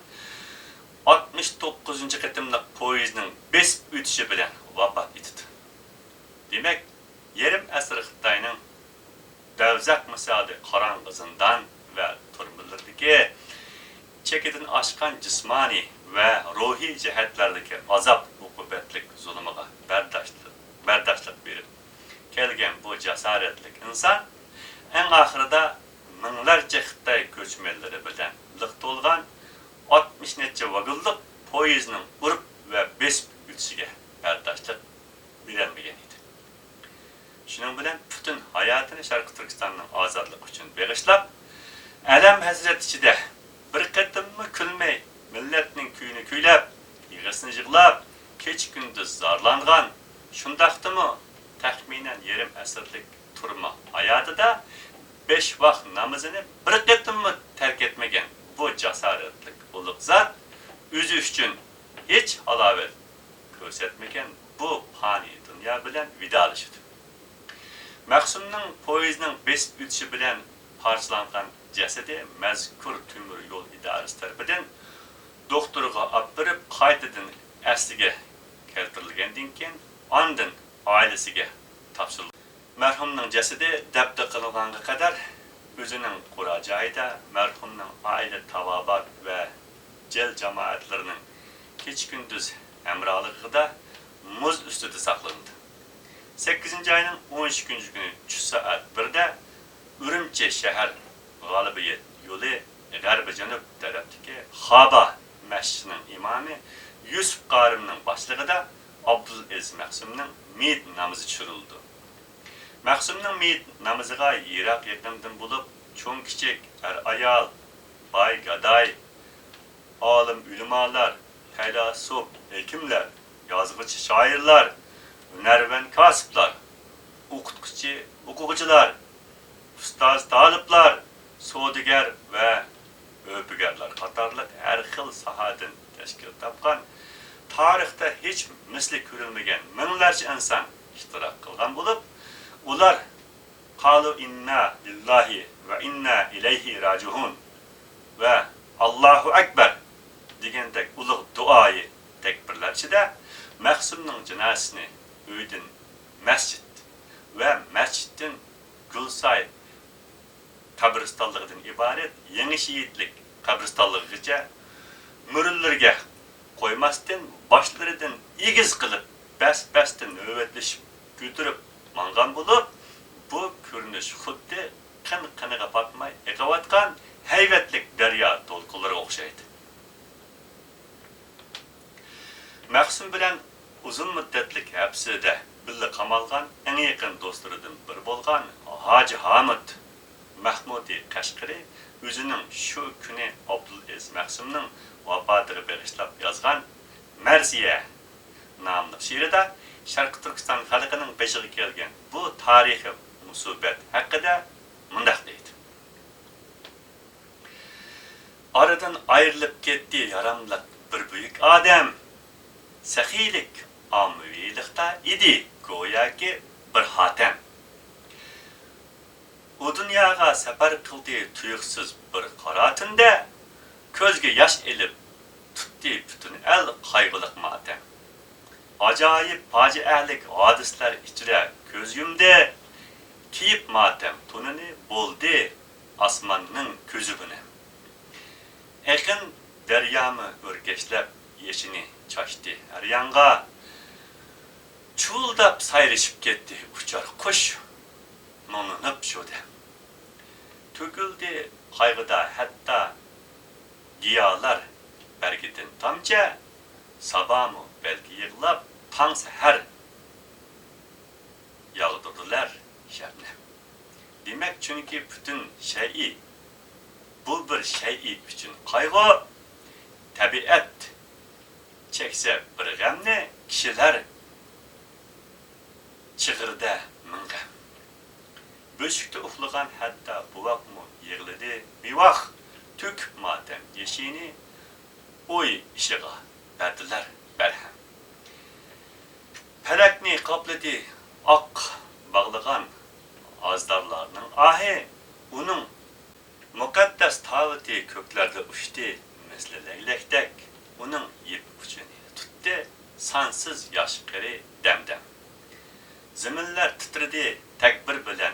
S1: 69-qatimliq poyezdning besib o'tishi bilan vafot etdi. Demak, yer dozaq misali qarang'i zindan va turmalardagi chekidan oshgan jismoniy va ruhiy jihatlardagi azob uqubatlik zulmiga bardoshlik berib kelgan bu jasoratlik inson eng oxirida minglarcha Xitoy ko'chmanlari bilan liq to'lgan 60 necha vagonliq poyezdning urib va besib o'tishiga bardoshlik berolmagan edi. Shuning bilan butun hayotini Sharqi Turkistonning ozodligi uchun bag'ishlab, alam hasrat ichida bir qatimmi kulmay millatning kuyini kuylab, yig'isini yig'lab, kech kunduz zorlangan, shundaqdimi taxminan yarim asrlik turma hayotida 5 vaqt namozini bir qatimmi tark etmagan bu jasoratlik ulug' zot o'zi uchun hech halovat ko'rsatmagan bu fani dunyo bilan vidolashdi. Maqsumning poyezdning besib o'tishi bilan parchalangan jasadi mazkur temir yo'l idorasi tarafidan doktorga olib berib qaytadan asliga keltirilgandan keyin ondan oilasiga topshirildi. Marhumning jasadi dabda qilinganga qadar o'zining qura joyida marhumning oila tavobat va jel jamoatlarining kech kunduz amroligida muz ustida saqlandi. 8 ayning 12 kuni tush soat 1da Urumchi shahar g'olibiyat yo'li g'arbi janub tarafdagi Xaba masjidining imomi Yusuf Qarimning boshlig'ida Abdulaziz Maqsumning meyit namozi tushirildi. Maqsumning meyit namoziga yiroq yaqindan bo'lib, cho'ng kichik ayol, boy gadoy, olim ulamolar, faylasup, hekimlar, yozuvchi shoirlar, hunarvan kasblar, o'quvchilar, ustoz taliblar, savdogar va o'pigarlar qatorliq har xil sohadan tashkil topgan, tarixda hech misli ko'rilmagan minglarcha inson ishtirok qilgan bo'lib, ular qalu inna lillahi va inna ilayhi rajiun va Allahu akbar degandek ulug' duoyi takbirlarchida Maqsumning janozasini uydan masjid va masjiddan Gulsoy qabristonligidan iborat yangi shehidlik qabristonligigacha murillarga qo'ymasdan boshlaridan egiz qilib bas-basdan navbatlashib ko'tirib mangan bo'lib, bu ko'rinish xuddi qin-qiniga patmay eqayotgan hayvatlik daryo to'lqinlariga o'xshaydi. Maqsum bilan uzun muddatlik hapsida birga qamalgan eng yaqin do'stlaridan biri bo'lgan Hoji Hamid Mahmudi Qashqari o'zining shu kuni Abdulaziz Maqsumning vafotiga bag'ishlab yozgan Marziya nomli she'rida Sharq Turkiston xalqining beshiga kelgan bu tarixiy musibat haqida mundaq deydi. Aradan ayrılıp ketdi yaramlıq bir büyük adam. Saxiylik, ommavilikda idi, go'yoki bir xotam. U dunyoga safar qildi tuyuqsiz bir qarotinda, ko'zga yosh elib tutdi butun el qayg'uliq motam. Ajoyib fojialik hodislar ichida ko'z yumdi, kiyib motam tunini bo'ldi osmonning ko'zibini. Ekin daryomi o'rgashlab yeshini chaşdi her yanga. Çuldap sayrışıp gitti uçar kuş. Nonunub şöyle. Töküldü kaygıda hatta giyalar bergidin tamca. Sabahmı belki yığılap tan seher yağdırdılar şerine. Demek çünkü bütün şeyi bu bir şeyi için kaygı tabiat çekse bir gamni kişiler çığırda minga. Böşükte uxlagan hatta buvaqmı yığıldı bir vaq tük matem yeşini oy işığa verdiler berhem. Pelakni qapladı ak bağlagan azdarlarının ahi onun mukaddes tavati köklerde uçtu misli leylekdek. Onun yip uçunu tuttu, sansız yaşqiri demdem. Ziminler titredi tekbir bilen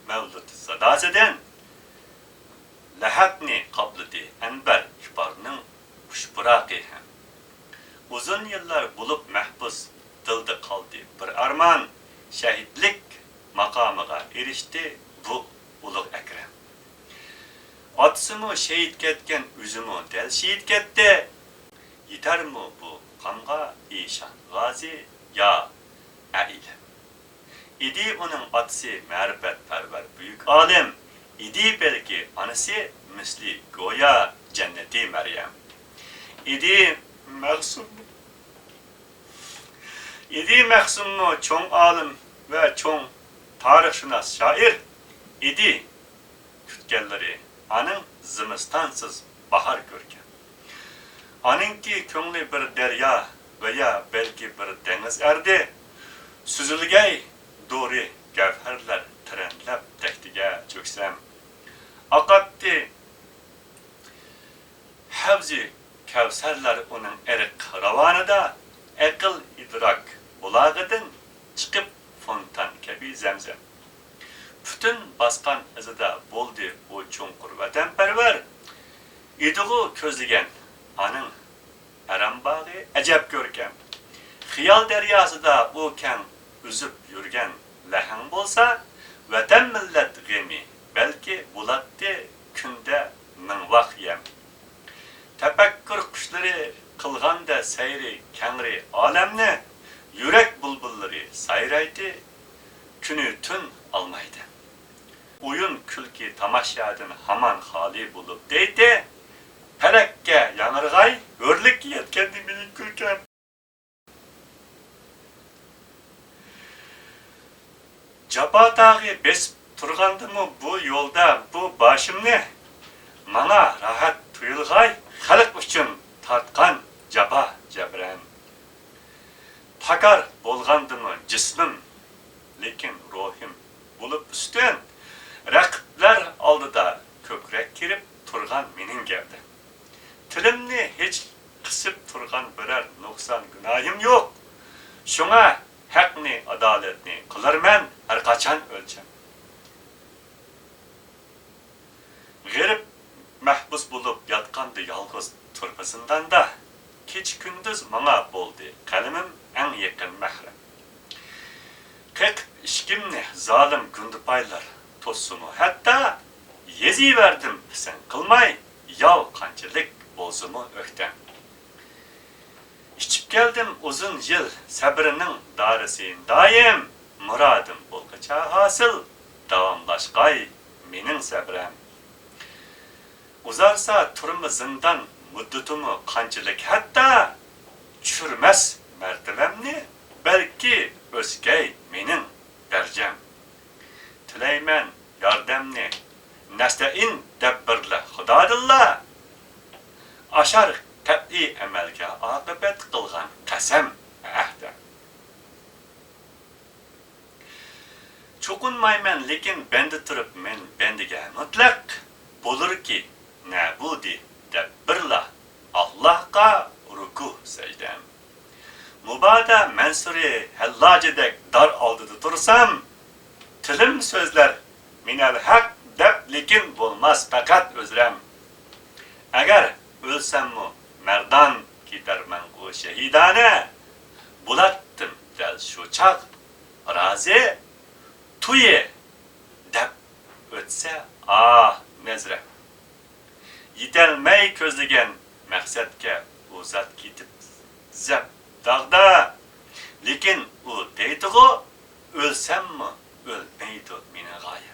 S1: Mevlüt sadasıdan lahatni qablidi Enber ihbarının kuşburaqı hem. Uzun yıllar bulup mahpus dilde kaldı bir arman şehitlik makamıga erişti bu ulug' Ekrem. Atısımı şehit ketken üzümü del şehit ketdi. Yeter mi bu kanga işan gazi ya aile. İdi onun atısı marifetperver büyük alim. İdi belki anısı misli goya cenneti Meryem. İdi Mahsum mu çoğun alim ve çoğun tarihşünas şair idi kütkelleri anın zimistansız bahar görken. Anınki köngli bir derya veya belki bir deniz erdi süzülgey doğru gevherler trenlep tektige çöksem akatti Havzi kevserler onun erik ravanıda akıl idrak bulağıdın çıkıp fontan kebi zemzem. Bütün baskan izida boldu o çonkur vatanperver. İdiği közlegen anın aram bağı acep görkem. Xiyal deryasıda o ken üzüp yürgen lehan bolsa vatan millet gemi belki bulattı künde mınvak yem. Tefekkür kuşları kılganda seyri kengri alemne yürek bulbulları sayraydı günü tün almaydı. Oyun külki tamaşadın haman hali bulup deydi pelekke yanırgay görlük yetkendi minik külkem. Japa dağı besip turgandı mı bu yolda bu başımne mana rahat tuyulgay halk üçün tartkan japa jabrem. Pakar bolgandı mı cismim lekin ruhim bulup üstün rakipler aldıda kökrek kirip turgan menin geldi. Tilimni hiç kısıp turgan birer noksan günahim yok. Şuna hakni adaletni kılarmen her kaçan ölçem. Garip mahpus bulup yatkandı yalgız turpasından da keç gündüz mana boldu kalemim en yakın mahrem. Kek işkimni zalim gündüpaylar tossumu hatta yezi verdim sen kılmay yav kançılık bozumu öktem. İçip geldim uzun yıl sabrının darısıyım daim muradım bolgaça hasıl davamlaşkay menin sabrem. Uzarsa turmu zindan muddutumu kançılık hatta çürmez mertebemni belki özgey menin dercem. Tileymen yardemni nestein debbirle hudadillah aşar təb'i əməlgə aqibət qılğan qəsəm əhdə. Çokunmayman lekin bendi turib men bendiga mutlaq bulur ki nabudi debbirla Allahqa ruku sejdem. Mubada mensuri hellacedek dar aldıdı tursam tilim sözler minel haq deb lekin bulmaz fakat özrem. Eğer ölsem mu merdan gidermen o şehidane bulattım del şu çak razi tuye dep ötse mezre yetelmey közlegen maksatga uzat gitip zep dağda lekin o deydiği ölsem mi ölmeydi mine gaye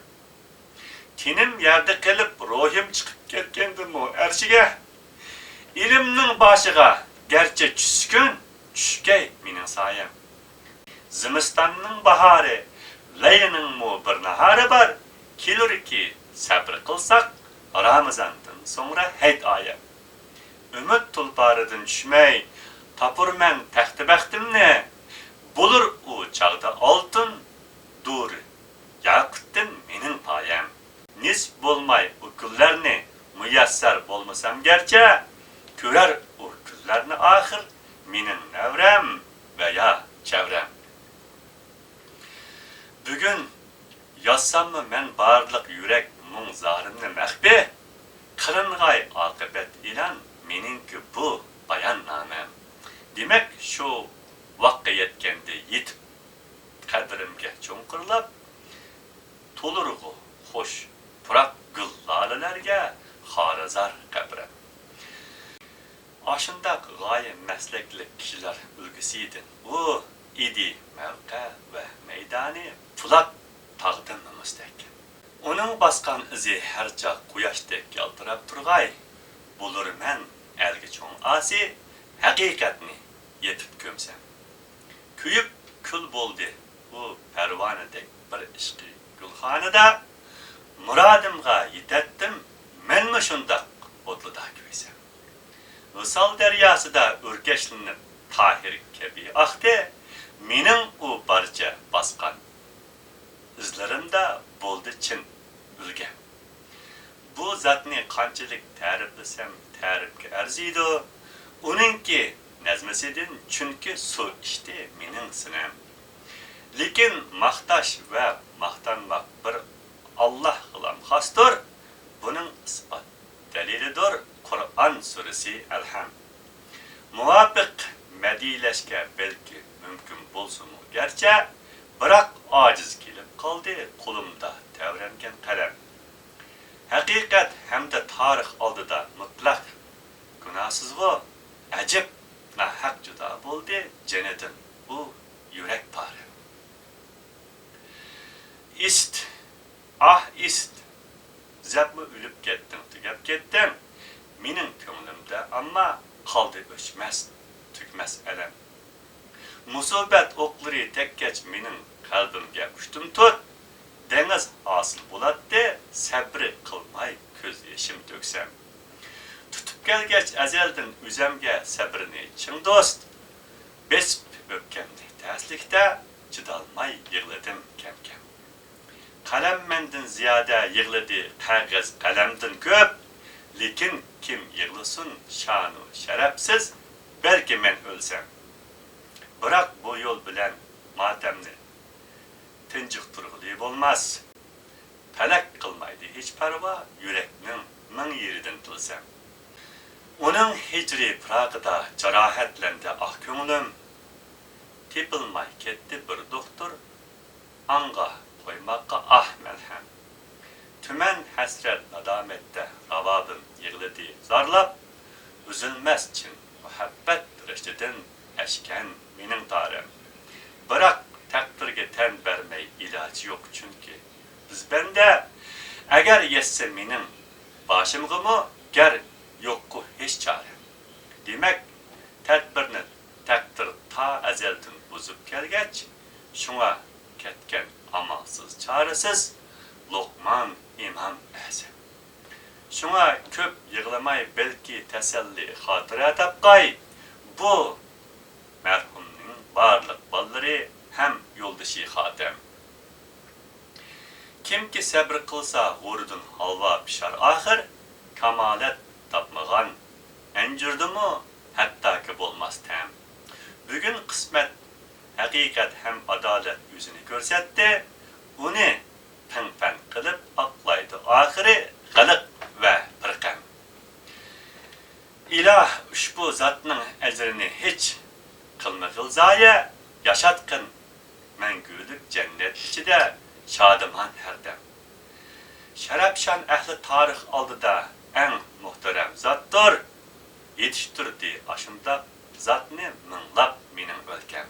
S1: tenim yerde kalıp ruhim çıkıp ketkendim o erşige İlimnin başıga gerçe çüskün çüşkey minin sayem. Zimistanның baharı leyinin mu bir naharı var kilur ki sabr kılsak Ramazan'dan sonra heyt ayem. Ümit tulparıdın düşmey tapur men taxtı baxtimni bulur u çağda altın dur yakıttın minin payem. Nis bolmay u küllerini müyesser bolmasam gerçe görer o küllerini ahir minin nevrem veya çevrem. Bugün Yazsamı men barlıq yürek mung zarımны məxbi, kırıngay akıbet ilan meninki bu bayannamem. Demek şu vakka yetkende yetip kadrimge çoңqırlap, tolurğu hoş purak gıllalilerge harazar qabrem. Aşındak gaye meslekli kişiler ülgüsiydin. O idi mevka ve meydani pulak taqdimimizdek. Onun baskan izi herca quyoşdek yaltırap turgay, bulur men elgi çoң asi haqiqatni yetip kömsem. Kuyup kül boldu bu pervanedek bir işqi gülxanada, muradımga yetettim men şundak odluda köysem. Vısal deryasıda ürkeşlinip tahir kebi ahde, menin o barca baskan izlerimde boldu çin ülge. Bu zatni qanchalik ta'riflasam ta'rifga arziydi. Uningki nazmisidin chunki su ichdi mening sinam. Lekin maqtash va maqtanmaq bir Allah qilam xosdir. Buning isbot dalilidir Qur'on surasi Al-Ham. Muvafiq madilashga belki mumkin bo'lsa-mu garchi, biroq ojiz kelib qoldi qo'limda tavrangan qalam. Haqiqat hamda tarix oldida mutlaq gunohsizg'u ajib nahaq juda bo'ldi janatin bu yurak pari. İst, ah ist, zapmi ölüp ketdim, tugab ketdim. Mening ko'nglimda amma qoldi o'chmas, tugmas alam. Musibat o'qlari tekkach mening qalbimga ushtum tut. Dengiz asıl bulatdi, sabri qilmay ko'z yashim to'ksam. Tutib kelgach azeldan o'zamga sabrini ching do'st. Besib o'pkamni taslikda chidolmay yig'ladim kam-kam. Qalam mendan ziyoda yig'ladi qog'oz qalamdan ko'p. Lekin kim yig'lasin sha'nu sharafsiz, balki men o'lsam. Biroq bu yo'l bilan matamni tinchiq turg'ili bo'lmas. Falak qilmaydi hech parvo, yurakning ming yeridan tilsam. Uning hijri firaqida jarohatlandi ah ko'nglim. Tepilmay ketdi bir doktor, anga qo'ymoqqa ah malham. Tümen hasret nadamette ravabım yığladı zarlap, üzülmez için muhabbet reştedin eşken mening tarım. Bırak takdirge ten vermey ilacı yok çünkü. Biz bende eğer yetse mening başımgımı ger yokku hiç çare. Demek tedbirini takdir ta ezelden bozup kelgeç, şuna ketken amalsız çaresiz Lokman İmam Azam. Şuna köp yığılamay belki teselli hatıra tapqay. Bu merhumun barlık balları hem yoldaşı hatem. Kim ki sabr kılsa gurudun halva pişar ahir, kamalet tapmağan encirdi mu hatta ki bolmaz tem. Bugün kısmet, hakikat hem adalet yüzünü görsetti, onu pen qilib aqlaydi oxiri g'iliq va firqam. Iloh ushbu zotning ajrini hech qilmag'il zoya, yashatqin mangulik jannat ichida shodiman hardam. Sharafshan ahli tarix oldida eng muhtaram zotdir. Yetishtirdi ashunda zotni minglab mening o'lkam.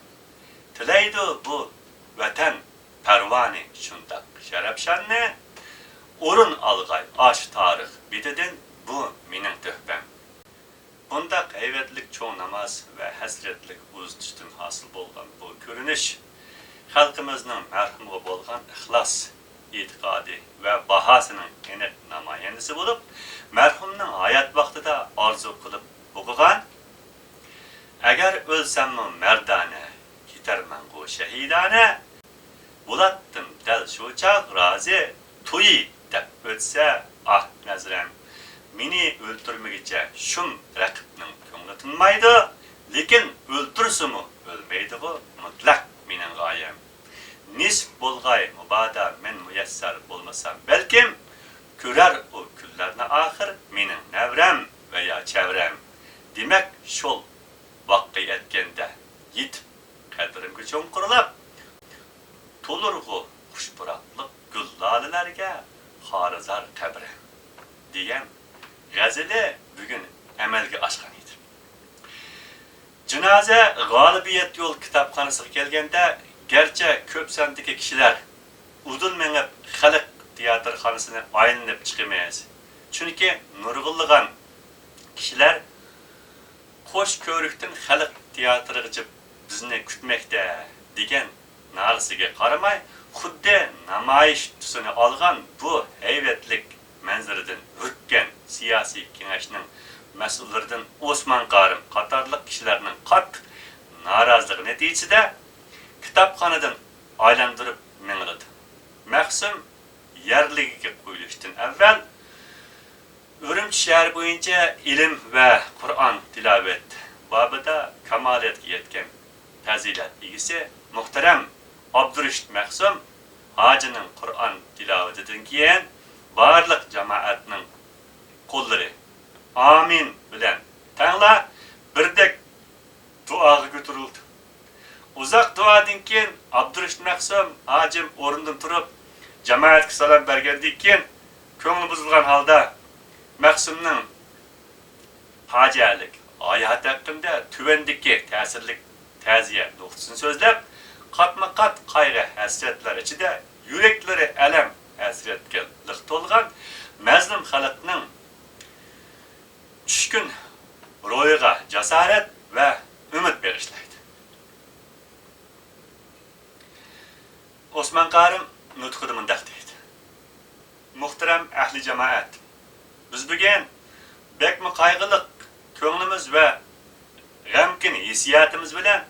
S1: Tilaydi bu vatan Pervani şundak şerefşanne, orun algay aş tarix bitedin bu mening töhbem. Bundak eyvetlik çoğ namaz ve hasretlik uzduştun hasıl bolgan bu görünüş, halkımızın merhumu bolgan ihlas, itikadi ve bahasının enek namayendisi bulup, merhumның hayat vaxtida arzu kılıp okugan, eğer ölsem merdane, gidermen bu şehidane, Bulatdım del şu çağ razı, tuyi dep ötse ah nazrem. Meni öldürmegiçe şum rakibning ko'ngli tinmaydi, lekin öldürsümü ölmeydi bu mutlaq mening g'oyam. Nisb bo'lg'ay mubada men müyesser olmasam belkim görer o günlerini ahir menin nevrem veya çevrem. Demek şol vakı etkende yitip kadrimge çoğunkurulap tolurgu kuşpuraklık güllalilerge harizar kabre diyen gazeli bugün emelge aşkan idi. Cenaze galibiyet yol kitapxonasiga kelganda gerçi köp sandagi kişiler udul menip xalq teatrxonasini aylanib chiqamaysiz. Chunki nurg'unlagan kişiler hoş ko'rikdan xalq teatriga bizni kutmoqda degan narsiga qaramay, xuddi namoyish tusini olgan bu hayvetlik manzaradan hurkkan siyosiy kengashning mas'ullaridan Osman Karim qatorliq kishilarning qattiq noroziligi natijasida kitobxonadan aylantirib mengildi. Maqsum yerligiga qo'yilishdan avval Urumchi shahri bo'yicha ilm va Qur'on tilovat babida kamolatga yetgan fazilat egasi muhtaram Abdurashid Maqsum hojining Qur'on tilovatidan keyin barliq jamoatning qo'llari amin bilan tangla birdek duoga ko'tarildi. Uzaq duodan keyin Abdurashid Maqsum hojim o'rnidan turib jamoatga salom bergandan keyin ko'ngli buzilgan holda Maqsumning hojalik hayot haqida tuvandagi ta'sirlik ta'ziya nuqtasini so'zlab, qatma-qat qayg'u hasratlar ichida yuraklari alam hasratga liq to'lgan mazlum xalqning tushkun ro'yiga jasorat va umid berishlaydi. Osman Karim nutqida mundaq deydi: Muhtaram ahli jamoat, biz bugun bekmi qayg'iliq ko'nglimiz va g'amkin hissiyatimiz bilan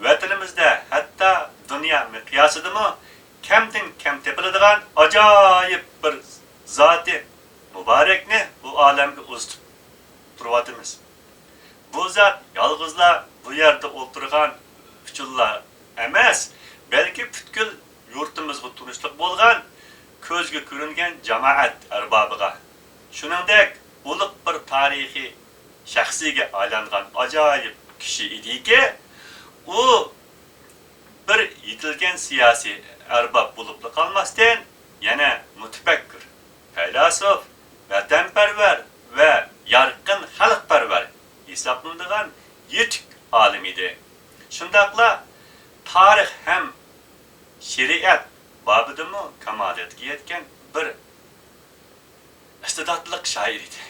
S1: vatanimizda hatto dunyo miqyosidami kamdan kam tepiladigan ajoyib bir zoti muborakni bu olamga uzatib turyapmiz. Bu zot yolg'izla bu yerda o'tirgan uchunlar emas, balki butkul yurtimizga turishlik bo'lgan ko'zga ko'ringan jamoat arbobiga, shuningdek ulug' bir tarixiy shaxsiyga aylangan ajoyib kishi ediki, u bir yetilgan siyosiy arbob bo'lib qolmasdan yana mutafakkir, faylasuf, vatanparvar va yarqin xalqparvar hisoblanadigan yetuk olim edi. Shundaqla tarix ham shariat babidami kamolatga yetgan bir istidodli shoir edi.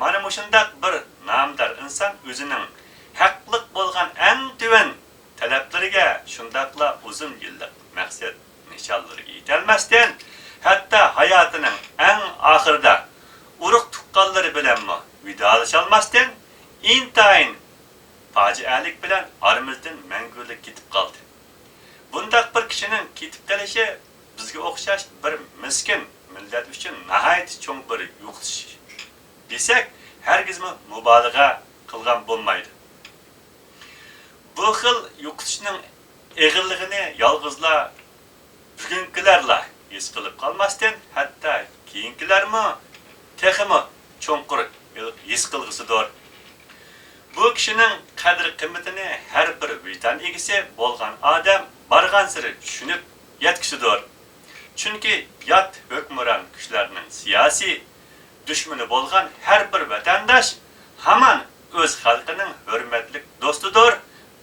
S1: Mana mushundaq bir namdar inson o'zining haqliq bo'lgan eng tuvan talablariga shundaqla uzun yillik maqsad nishonlariga yetolmasdan, hatto hayotining eng oxirida urug' tuqqanlari bilanmi vidolasholmasdan intayin fojialik bilan aramizdan mangulik ketib qoldi. Bundaq bir kishining ketib qolishi bizga o'xshash bir miskin millat uchun nihoyat cho'ng bir yo'qotish desak, hargizmi mubolag'a qilgan bo'lmaydi. Bu xil yo'qotishning eg'irligini yolg'izla bugungilarla his qilib qolmasdan, hatto keyingilarmi texmi cho'nqur his qilg'isidir. Bu kishining qadr-qimmatini har bir vijdon egasi bo'lgan odam bargan siri tushunib yetkisidir. Chunki yot hukmron kuchlarning siyosiy dushmani bo'lgan har bir vatandosh hamon o'z xalqining hurmatli do'stidir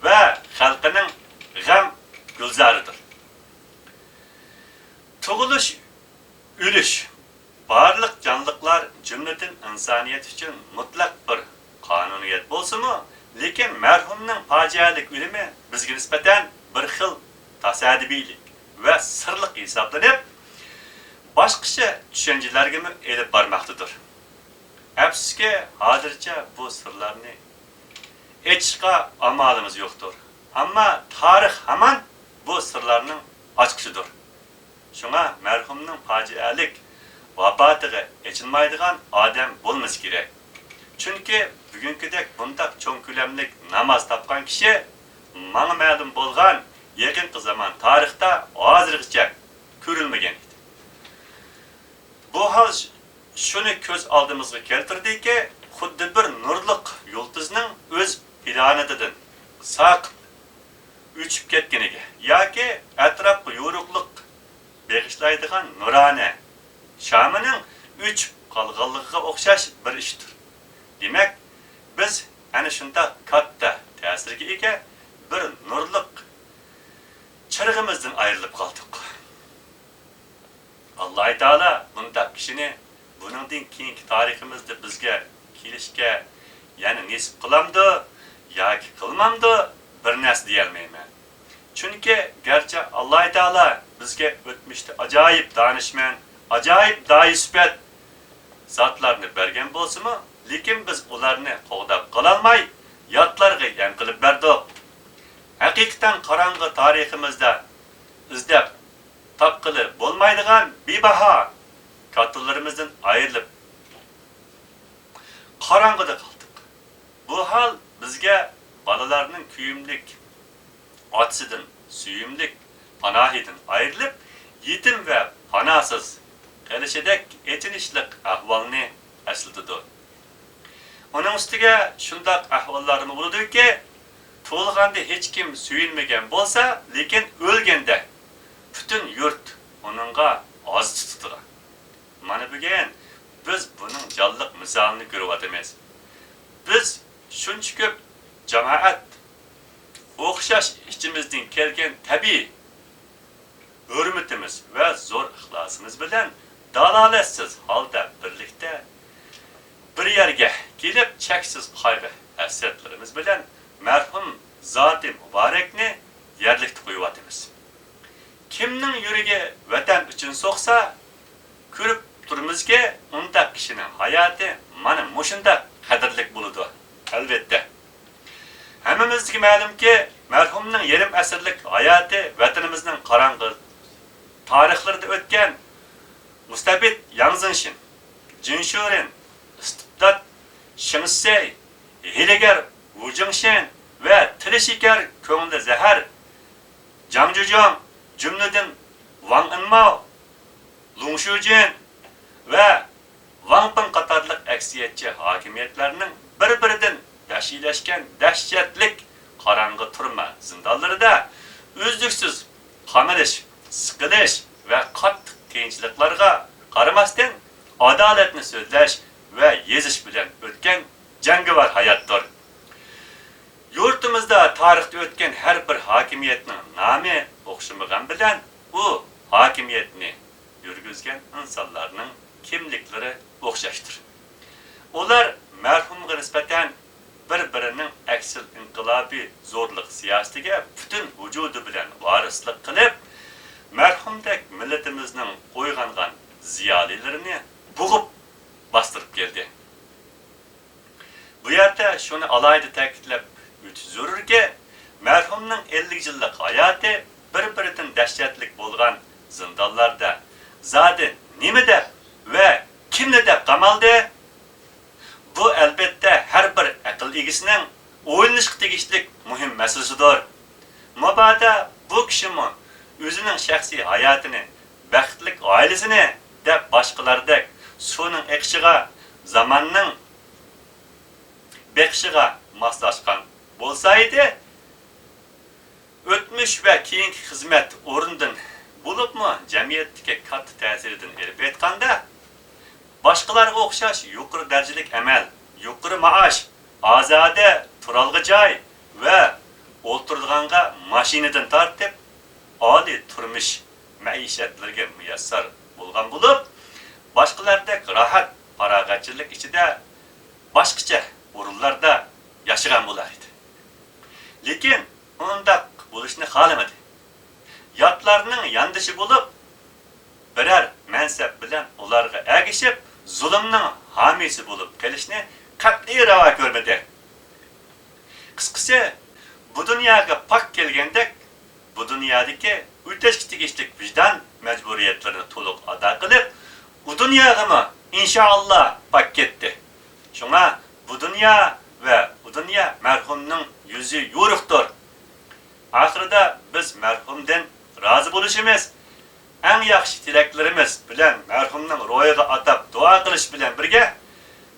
S1: va xalqining g'am gulzoridir. Tug'ilish, o'lish barliq jonliqlar jumladan insoniyat uchun mutlaq bir qonuniyat bo'lsa-mu, lekin marhumning fojialik o'limi bizga nisbatan bir xil tasadibiylik va sirliq hisoblanib, boshqacha tushunchalarga elib bormoqdadir. Afsuski, hozircha bu sirlarni aytishga amalimiz yo'qdir. Ammo tarix hamon bu sirlarning ochqisidir. Shunga marhumning fojialik vafotiga echinmaydigan odam bo'lmasa kerak. Chunki bugünkidek bundaq cho'ng ko'lamlik namoz topgan kishi menga ma'lum bo'lgan yaqin zaman tarixda hozirgacha ko'rilmagan edi. bu hal şunu köz aldığımızga keltirdiki, xuddi bir nurluq yulduzning o'z planetidan saq uchib ketganiga yoki atrofga yorug'liq beg'ishlaydigan nurane shamining uchib qolganligiga o'xshash bir ishdir. Demak, biz ana shunda katta ta'sirga ega bir nurliq chirg'imizdan ayrilib qoldik. Alloh taolo bunda kishini buningdan keyingi tariximizda bizga kelishga, ya'ni nisb qilamdi yoki qilmamdi bir narsa deyolmayman. Chunki garchi Alloh taolo bizga o'tmishda ajoyib donishmand, ajoyib doisifat zotlarni bergan bo'lsa-mu, lekin biz ularni qo'g'dab qololmay, yotlarga yam qilib berdik. Haqiqatan qorong'i tariximizda izlab topqili bo'lmaydigan bebaho kattalarimizdan ayrilib qorong'ida qoldik. Bu hal bizga balalarning kuyimlik otasidan, suyimlik panohidan ayrilib, yetim ve panasız qilishidek etinishlik ahvolni eslatadi. Onun ustiga shundoq ahvollarimiz bo'ladi-ki, to'lg'anda hech kim suyilmagan bo'lsa, lekin o'lganda butun yurt onunga oz tutadi. Mana bugun biz buning jonliq misolini ko'ryapmiz. Biz shuncha ko'p jamoat o'xshash ichimizdan kelgan tabiiy hurmatimiz ve zo'r ixlosimiz bilan dalolatsiz holda birlikda bir yerga kelib cheksiz qayg'u hasratlarimiz bilan marhum zoti muborakni yerlikda qo'yyapmiz. Kimning yuragi vatan uchun so'qsa, ko'rib turimizga unda kishining hayoti mana mushunda qadrlik bo'ladi. Albatta. Hammamizga ma'lumki, marhumning yarim asrlik hayoti vatanimizning qorong'i tarixlarda o'tgan mustabid Yang Zenshin, Jin Shuren, istibdod Shingsey, hilegar Wu Jingshen ve tili shikar ko'ngli zahar Jang Jujong, jumladan Wang Enmao, Lung Shujin ve Wang Ping qatorliq aksiyatchi hokimiyatlarning bir-biridan dashilashgan dahshatlik qorong'i turma zindonlarida uzluksiz qamalish, sıkılış ve qattiq qiyinchiliklarga qaramasdan adolatni so'zlash ve yezish bilan o'tgan jangovar hayotdir. Yurtimizda tarixda o'tgan har bir hokimiyatning nomi o'xshamagan bilan u hokimiyatni yurgizgan insonlarning kimliklari o'xshashdir. Ular marhumga nisbatan bir-birining aksil inqilobiy zo'rlik siyosatiga butun vujudi bilan varislik qilib, merhumdek milletimizin qo'ygangan ziyolilarini bo'g'ib bastırıp geldi. Bu yerda şunu alayda ta'kidlab o'tish zarurki, merhumning 50 yillik hayoti bir-biridan dahshatlik bo'lgan zindonlarda zodi nima deb va kimni deb qamaldi? Bu albatta har bir aql egisining o'ylanishga tegishli muhim masalasidir. Mabodo bu kishimi o'zining shaxsiy hayotini, baxtlik oilasini deb boshqalardek suvning eqishiga, zamonning beqishiga moslashgan bo'lsa edi, o'tmish va keyingi xizmat o'rnidan bo'libmi jamiyatga katta ta'siridan berib aytganda, boshqalarga o'xshash yuqori darajalik amal, yuqori maosh, ozoda turalg'i joy va o'ltirg'anga mashinadan tortib oliy turmush maishatlarga muyassar bo'lgan bo'lib, boshqalardek rohat, farog'atchilik ichida boshqacha o'rinlarda yashagan bo'lar edi. Lekin undaq bo'lishni xohlamadi. Yotlarning yandishi bo'lib, birer mansab bilan ularga agishib, zulmning homiysi bo'lib qolishni qat'iy ravo ko'rmadi. Qisqasi, bu dunyoga pak kelgandek, bu dunyodagi o'tashga tegishli vijdon majburiyatlarini to'liq ado qilib, bu dunyoga inshaalloh pak ketdi. Shunga bu dunyo ve bu dünya merhumның yüzü yo'ruqdir. Ahirida biz merhumdan razı bo'lishimiz eng yaxshi tilaklarimiz bilan marhumning ro'yiga atab duo qilish bilan birga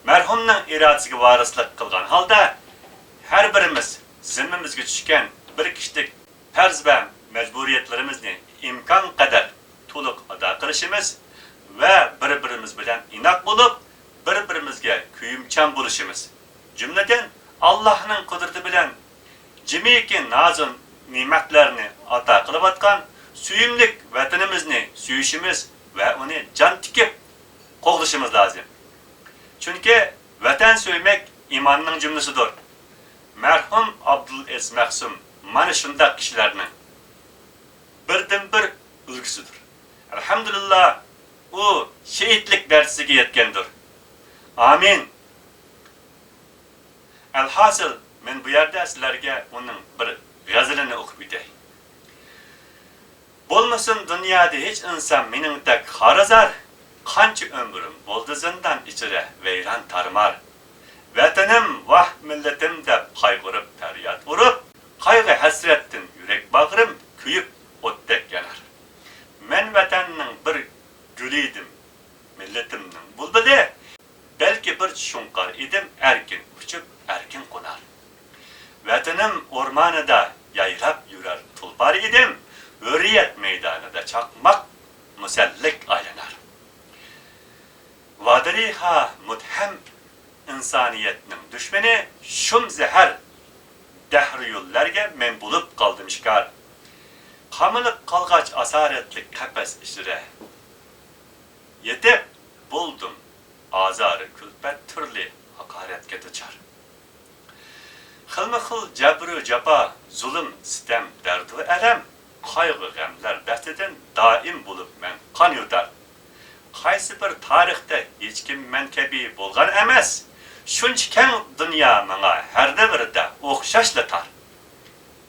S1: marhumning irodasiga varislik qilgan holda har birimiz zimmamizga tushgan bir kishilik farz va majburiyatlarimizni imkon qadar to'liq ado qilishimiz va bir-birimiz bilan inoq bo'lib, bir-birimizga kuyimchan bo'lishimiz. Jumladan Allohning qudrati bilan jimiki nozun ne'matlarni ato qilayotgan suyimlik vatanimizni suyishimiz va uni jon tikib qo'g'lishimiz lozim. Chunki vatan suymak imonning jumlasidir. Marhum Abdulaziz Mahsum mana shunday kishilarning birdan-bir ulgisidir. Alhamdulillah u shehidlik darajasiga yetgandir. Amin. Alhasil men bu yerda sizlarga uning bir g'azalini o'qib o'tay. Bo'lmasin dunyoda hech inson meningdek xarazar, qancha umrim bo'ldi zindan ichra vayron tarmar. Vatanim vah millatim deb qayg'urib faryod urib, qayg'u hasratdan yurak bag'rim kuyib o'tdek yanar. Men vatanning bir guli edim, millatimning bulbuli, belki bir shunqar edim, erkin uchib, erkin qo'nar. Vatanim o'rmonida yayrab yurar tulpar edim, hurriyat maydonida chaqmoq musallik aylanar. Vadariha mutham insoniyatning dushmani shum zahar dahr yo'llarga men bo'lib qoldim shikar. Qamilib qolg'ach asoratli qafas ichra yetib bo'ldim azori kulfat turli haqoratga duchor. Xilma-xil jabru jafo, zulm, sitam, dard va alam, qayg'u g'amlar dastidan doim bo'lib men qon yutar. Qaysi bir tarixda hech kim men kabi bo'lgan emas. Shuncha keng dunyo menga har davrda o'xshashlatar.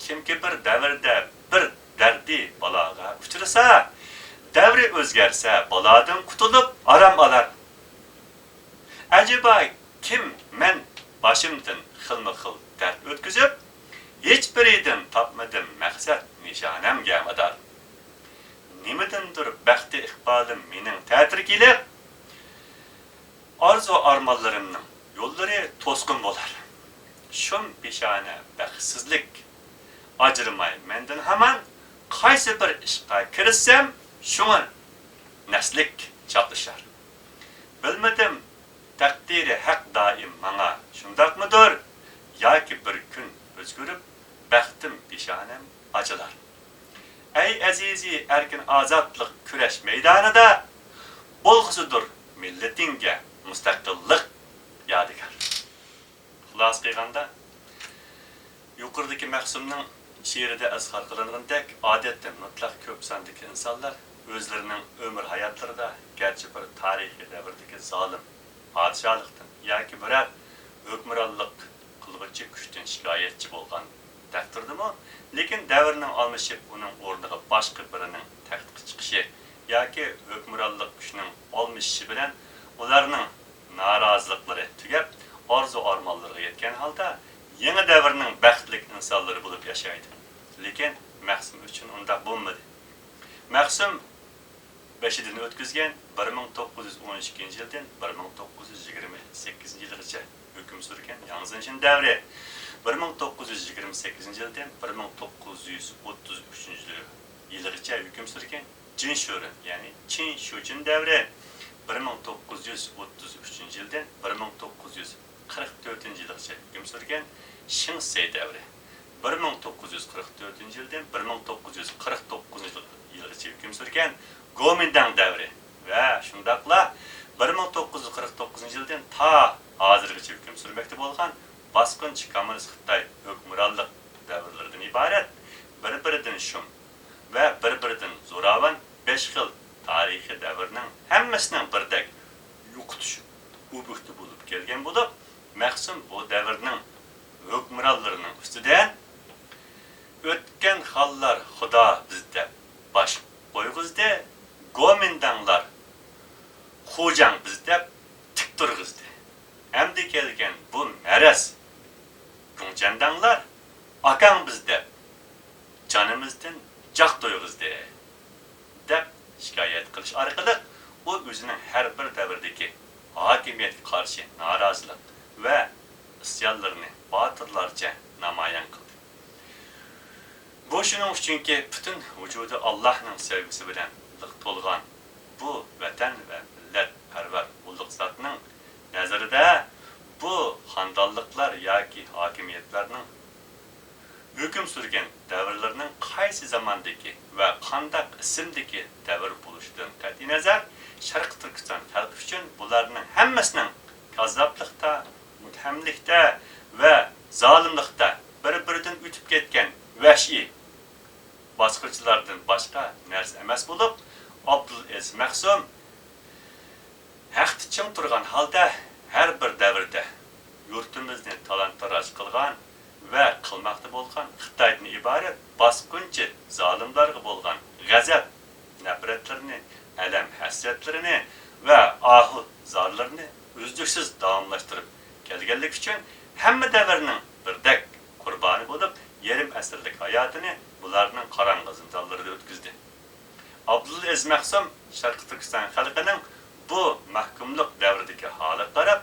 S1: Kimki bir davrda bir dardi baloga uchrasa, davri o'zgarsa, balodan qutulib aram olar. Acaba kim men boshimdan xilma-xil dard o'tkazib, hech biridan topmadim maqsad nishonamga mador. Nimadandir baxti iqbolim mening ta'tir kelib, arzu armonlarimning yo'llari to'sqin bo'lar. Shum peshona baxtsizlik ajrimay mendan hamon qaysi bir ishga kirishsam, shunga naslik chaqishar. Bilmadim taqdiri haq doim menga shundaqmidir, yoki bir kun o'zgarib baxtim peshonam achilar. Ey azizi erkin ozodlik kurash maydonida bo'lg'usidir millatingga mustaqillik yadigar. Xulos qilganda yuqoridagi Mahsumning she'rida izhor qilingandek, odatda mutlaq ko'p sondagi insonlar o'zlarining umr hayotlarida garchi bir tarixiy davrdagi zolim podshohlikdan yoki biror hukmronlik qilg'uchi kuchdan shikoyatchi bo'lgan taqdirdami, lekin davrning almashib uning o'rniga boshqa birining taxtga chiqishi yoki hukmronlik kuchining olmishishi bilan ularning noroziliklari tugab, orzu armonlariga yetgan holda yangi davrning baxtli insonlari bo'lib yashaydi. Lekin Mahsum uchun unda bo'lmadi. Mahsum beshidan o'tkazgan 1912-yildan 1928-yilgacha hukm surgan Yangishin davri 1928-yildan 1933-yilgacha hukm surgan Jin Sho'rin, ya'ni Qin Shujin davri 1933-yildan 1944-yilgacha hukm surgan Shing Sey davri 1944-yildan 1949-yilgacha hukm surgan Kuomintang davri va shundaqla 1949-yildan ta hozirgacha hukm surmoqda bo'lgan bosqinchi kommunist Xitoy hukmronlik davrlaridan iborat bir-biridan shum va bir-biridan zo'ravon 5 xil tarixiy davrning hammasining birdek yo'qotish o'buqti bo'lib kelgan bo'lib, Mahsum bu davrning hukmronlarining ustidan o'tgan hollar Xudo bizda bosh qo'yg'izdi, Kuomintanglar xo'jang bizda tik turg'izdi. Endi kelgan bu maraz Kungchandanglar akang bizda jonimizdan joq to'yg'izdi deb shikoyat qilish orqali u o'zining har bir davrdagi hokimiyatga qarshi norozilik va isyonlarini botirlarcha namoyon qildi. Bu shuning uchunki butun vujudi Allohning sevgisi bilan to'lgan bu vatan va millatparvar ulug' zotning nazarida bu xandonliklar yoki hokimiyatlarning hüküm sürgen davrlarının qaysi zamandaki ve qandaq ismdeki davr buluşudan qat'iy nazar Sharq Turkiston xalqi uchun bularning hammasining kazzoblikda, muthamlikda ve zolimlikda bir-biridan o'tib ketgan vahshiy bosqinchilardan boshqa narsa emas bo'lib, Abdulaziz Mahsum haqda ching turgan holda har bir davrda yurtimizni talon-taroj qilgan ve kılmakta bolgan Xitaydan ibaret basqınçı zalimlarga bolgan gazap, nefretlerini, elem hasretlerini ve ahu zarlarını üzdüksiz davamlaştırıp kelgenlik için hamma davrning birdek qurboni bo'lib, yarim asrlik hayotini bularning qorong'i zindonlarida o'tkazdi. Abdulaziz Mahsum Sharq Turkiston xalqining bu mahkumlik davridagi holiga qarab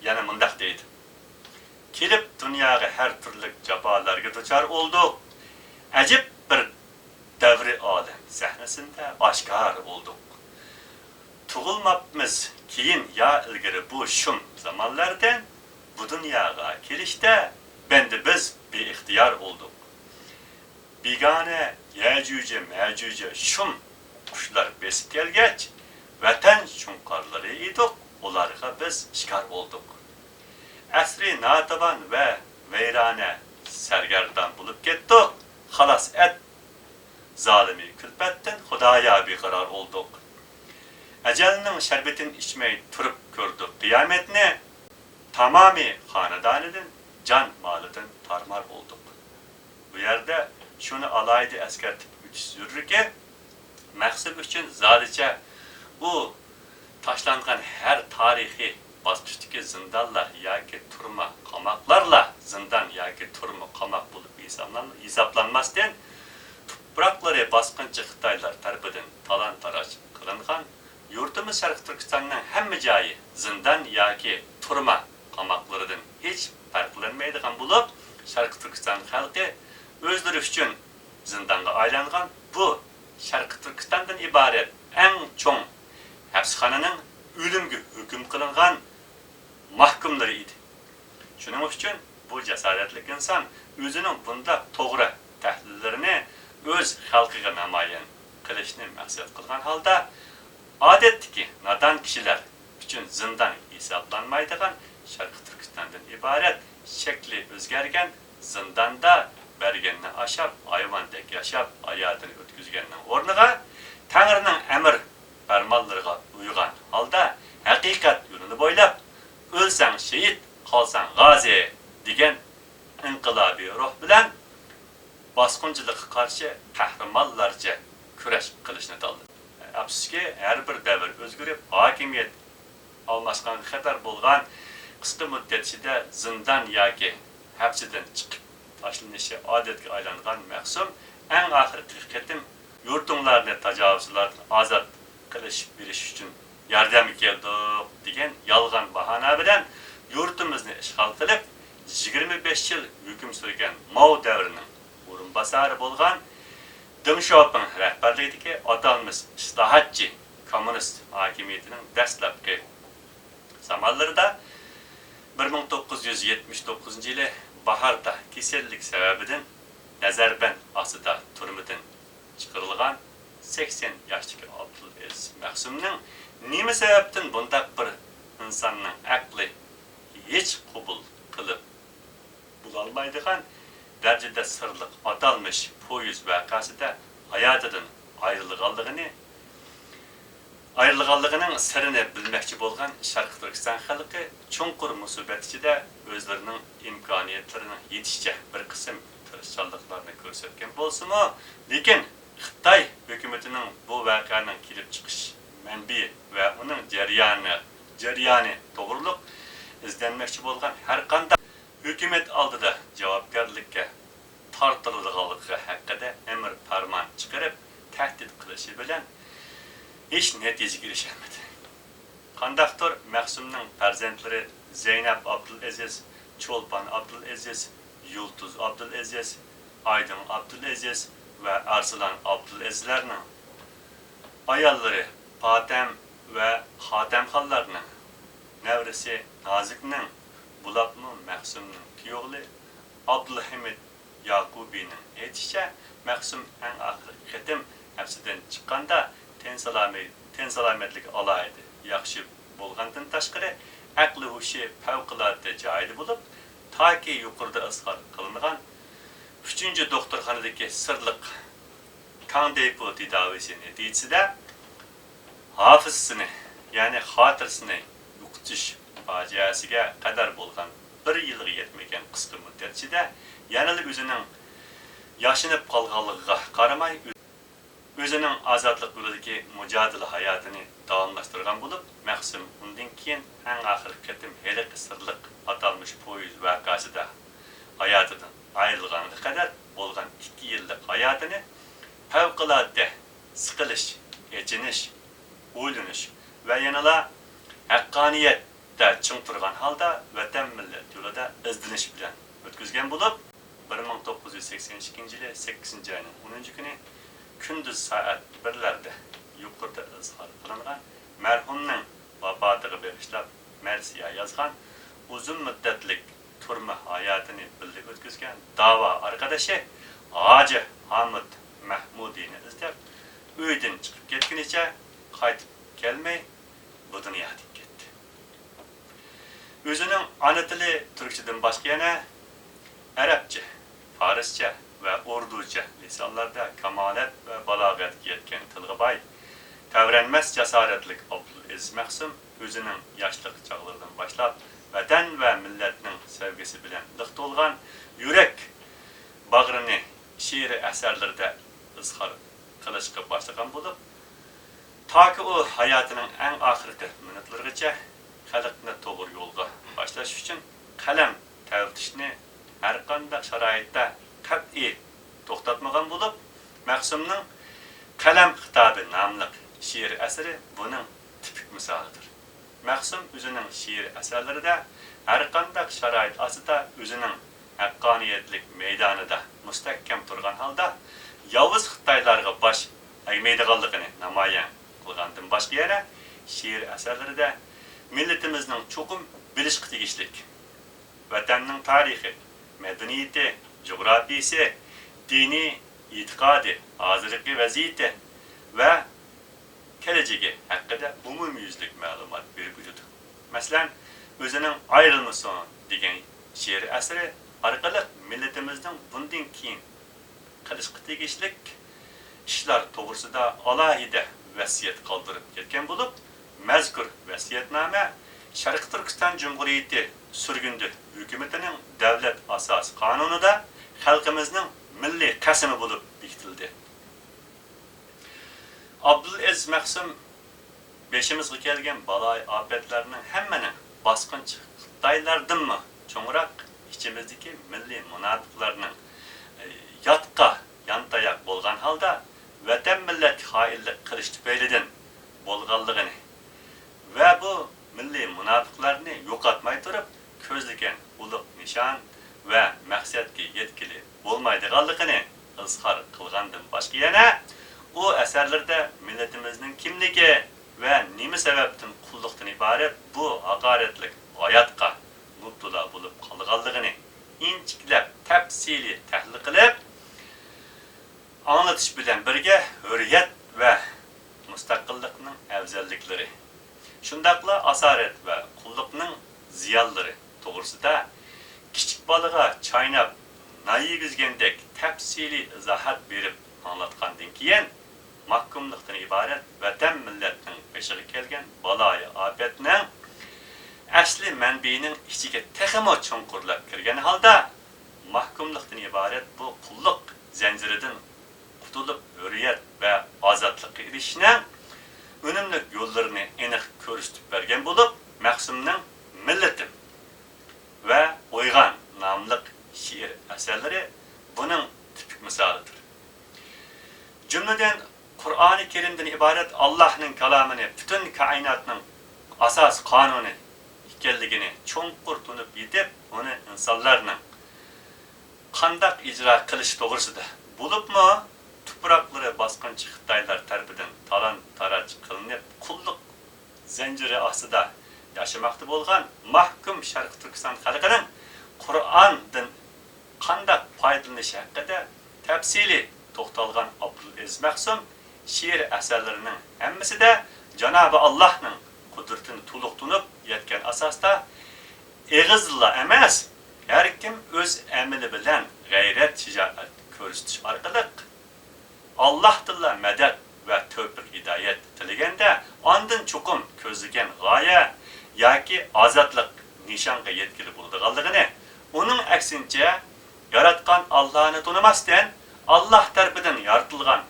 S1: yana mundaq deydi: Kelip dünyaya her türlü cefalarga duçar olduk. Acip bir devri alem sahnesinde aşkar olduk. Tuğulmapmız keyin ya ilgiri bu şum zamanlardan bu dünyaya kelişte bende biz bir ihtiyar olduk. Bigane Yecüce Mecüce şum kuşlar besip gelgeç vatan şunkarları idik, olarga biz şikar olduk. Asri nataban ve veyrane sergerdan bulup getdik. Halas et zalimi külpetten Hudaya bir karar olduk. Ecelinin şerbetin içmeyi turup gördük kıyametini. Tamami hanedanidin can malıdın tarmar olduk. Bu yerde şunu alaydı eskertip sürür ki Mahsum için zadice bu taşlangan her tarihi basqıçtaki zindonlar yoki turma qamoqlarla zindan yoki turma qamoq bo'lib hisoblanmasdan tuproqlari bosqinchi Xitoylar tarafidan talon-taroj qilingan yurtimiz Sharq Turkistonning hamma joyi zindon yoki turma qamoqlaridan hech farqlanmaydigan bo'lib, Sharq Turkiston xalqi o'zlari uchun zindonga aylangan bu Sharq Turkistondan iborat eng cho'ng hapsxonaning o'limga hukm qilingan mahkumları idi. Şunun için bu cesaretli insan özünün bunda to'g'ri tahlillerini öz xalqiga namoyon qilishni maqsad qilgan holda odatdagi nadan kishilar uchun zindon hisoblanmaydigan Sharq Turkistondan iborat shakli o'zgargan zindonda berganni ashab ayvondek yashab hayotini o'tkazganning o'rniga Tangrining amr farmonlariga uygan holda haqiqat yo'lini bo'ylab ölsen şehit, kalsan gazi degan inqilobiy ruh bilan bosqinchilikqa qarshi qahramonlarcha kurash qilishni tanladi. Afsuski, har bir davr o'zgarib, hokimiyat almashqanga xatar bo'lgan qisqa muddat ichida zindon yoki hapsidan chiqib tashlanishi odatga aylangan Mahsum eng oxirgi qatim yurtinglarni tajovuzchilardan ozod qilish berish uchun yardım keldik degan yolg'on bahona bilan yurtimizni ishg'ol qilib 25 yil hukm surgan Mao davrining o'rinbosari bo'lgan Deng Xiaoping rahbarligidagi atalmish islohotchi kommunist hokimiyatining dastlabki zamonlarida 1979 yili bahorda kasallik sababidan nazarband ostida turmadan chiqarilgan 80 yoshli Abdulaziz Mahsumning nima sababdan bundaq bir insonning aqli hech qabul qilib bo'lolmaydigan darajada sirliq atalmish poyez vaqasida hayotidan ayrılganligining sirini bilmoqchi bo'lgan Sharq Turkiston xalqi chunqur musibat ichida o'zlarining imkoniyatlarini yetishicha bir qism tirishchanliklarni ko'rsatgan bo'lsa-mu, lekin Xitoy hukumatining bu voqeaning kelib chiqish manbai va uning jarayoni to'g'riliq izlanmoqchi bo'lgan har qanday hukumat oldida javobgarlikka tortiladiganligi haqida emir farmon chiqarib tahdid qilishi bilan hech natijaga erishilmadi. Qandaqdir Maqsumning farzandlari Zeynep Abdulaziz, Çolpan Abdulaziz, Yıldız Abdulaziz, Aydın Abdulaziz ve Arslan Abdulazizlerning ayolları Fatem ve Hatem xonlarning nevrisi Nazikning bularni Maqsumning kuyovli Abdulhamid Yaqubining aytishicha Maqsum eng oxirgi qatim hapsidan chiqqanda ten salomatlik olaydi. Yaxshi bo'lgandan tashqari aqli hushi favqulodda joyida bo'lib, toki yuqorida izhor qilingan 3-chi doktorxonadagi sirliq kan depo tedavisi natijasida hafizasini, ya'ni xotirasini yo'qotish fojiasiga qadar bo'lgan 1 yilga yetmagan qisqa muddat ichida yana o'zining yashinib qolganligiga qaramay o'zining ozodlik yo'lidagi mujodala hayotini davomlashtirgan bo'lib, Maqsum undan keyin eng oxirgi qatim heliq sirliq atalmish poyezd voqeasida hayotidan ayrilganiga qadar bo'lgan 2 yillik hayotini favqulodda siqilish, echinish, o'ylanish va yanala haqqoniyatda ching turgan holda vatan millat yo'lida izdinish bilan o'tkazgan bo'lib, 1982 yili 8-oyning 10-kuni kunduz soat 1larda yuqorida izhor qilingan marhumning vafotiga bag'ishlab marsiya yozgan uzun muddatlik turma hayotini birga o'tkazgan da'vo arkadashi Hoji Hamid Mahmudiyni izlab uydan chiqib ketgunicha qaytib kelmay bu dunyodan ketdi. O'zining ona tili turkchadan boshqa yana arabcha, farscha ve urducha lisanlarda kamalat ve balag'atga yetgan tilga boy, tavranmas jasoratlik Abdulaziz Maqsum o'zining yoshlik chog'laridan boshlab vatan va millatning sevgisi bilan liq to'lgan yurak bag'rini she'ri asarlarda izhor qilishga boshlagan bo'lib, toki u hayotining eng oxirgi minutlarigacha xalqni to'g'ri yo'lga boshlash uchun qalam tavtishni har qanday sharoitda qat'iy to'xtatmagan bo'lib, Maqsumning Qalam xitobi nomli she'r asari buning tipik misolidir. Maqsum o'zining she'r asarlarida har qanday sharoit ostida o'zining haqqoniyatlik maydonida mustahkam turgan holda yovuz Xitoylarga bosh egmaydiganligini namoyon qilgandan boshqa yana she'r asarlarida millatimizning cho'qim bilishga tegishlik vatanning tarixi, madaniyati, coğrafyası, dini, itikadi, hazırlıklı vaziyeti ve geleceği hakkında umumiyüzlük malumat verip ucudu. Mesela özünün ayrılması degen şiir eseri arkalık milletimizden bundan keyin qilishga tegishlik ishlar to'g'risida alohida vasiyat qoldirib ketgan bo'lib, mazkur vasiyatnoma Sharq Turkiston Cumhuriyeti surgundi hukumatining davlat asos qonunida xalqimizning milliy qasami bo'lib bekitildi. Abdulaziz Maqsum beşimizga kelgan balay afetlarning hammaning bosqinchi Xitoylardanmi cho'ngroq ichimizdagi milliy munofiqlarning yotqa yantayoq bo'lgan holda vatan millat xoinlik qilish tufaylidan bo'lganligini va bu milliy munofiqlarni yo'qotmay turib ko'zlagan ulug' nishon va maqsadga yetkili bo'lmaydiganligini izhor qilgandan boshqa yana u asarlarda millatimizning kimligi va nima sababdan qulluqdan iborat bu haqoratlik hayotga mubtalo bo'lib qolganligini inchiklab tafsiliy tahlil qilib anlatish bilan birga hurriyat va mustaqillikning afzalliklari, shundaqla asorat va qulluqning ziyonlari to'g'risida kichik bolaga chaynab nayigizgandek tafsiliy izohat berib anlatgandan keyin mahkumlikdan iborat vatan millatning peshiga kelgan baloyi ofatning asli manbining ichiga texmo chunqurlab kirgan holda mahkumlikdan iborat bu qulluq zanjiridan qutulib hurriyat va ozodlikka erishishning unumli yo'llarini aniq ko'rsatib bergan bo'lib, Maqsumning Millatim va Uyg'on nomli she'r asarlari buning tipik misolidir. Jumladan Qur'oni Kerimdan iborat Allohning kalomini, butun koinotning asos qonuni ekanligini cho'nqur tunib yetib, uni insonlarning qandaq ijro qilish to'g'risida bo'libmi tuproqlari bosqinchi Xitoylar tarafidan talon-taroj qilinib, qulluq zanjiri ostida yaşamakta bo'lgan mahkum Sharq Turkiston xalqining Qur'ondan qandaq foydalanishi haqida tafsili to'xtalgan Abdulaziz Mahsum she'r asarlarining hammasida Janobi Allohning qudratini to'liq tunib yetgan asosda eg'izla emas, har kim o'z amali bilan g'ayrat shijoat ko'rsatish orqali Allohdan madad va tavfiq hidoyat tilaganda ondan cho'qim ko'zlagan g'oya yoki ozodlik nishonga yetkilib bo'lganligini, uning aksincha yaratgan Allohni tunimasdan Allah tarafidan yaratilgan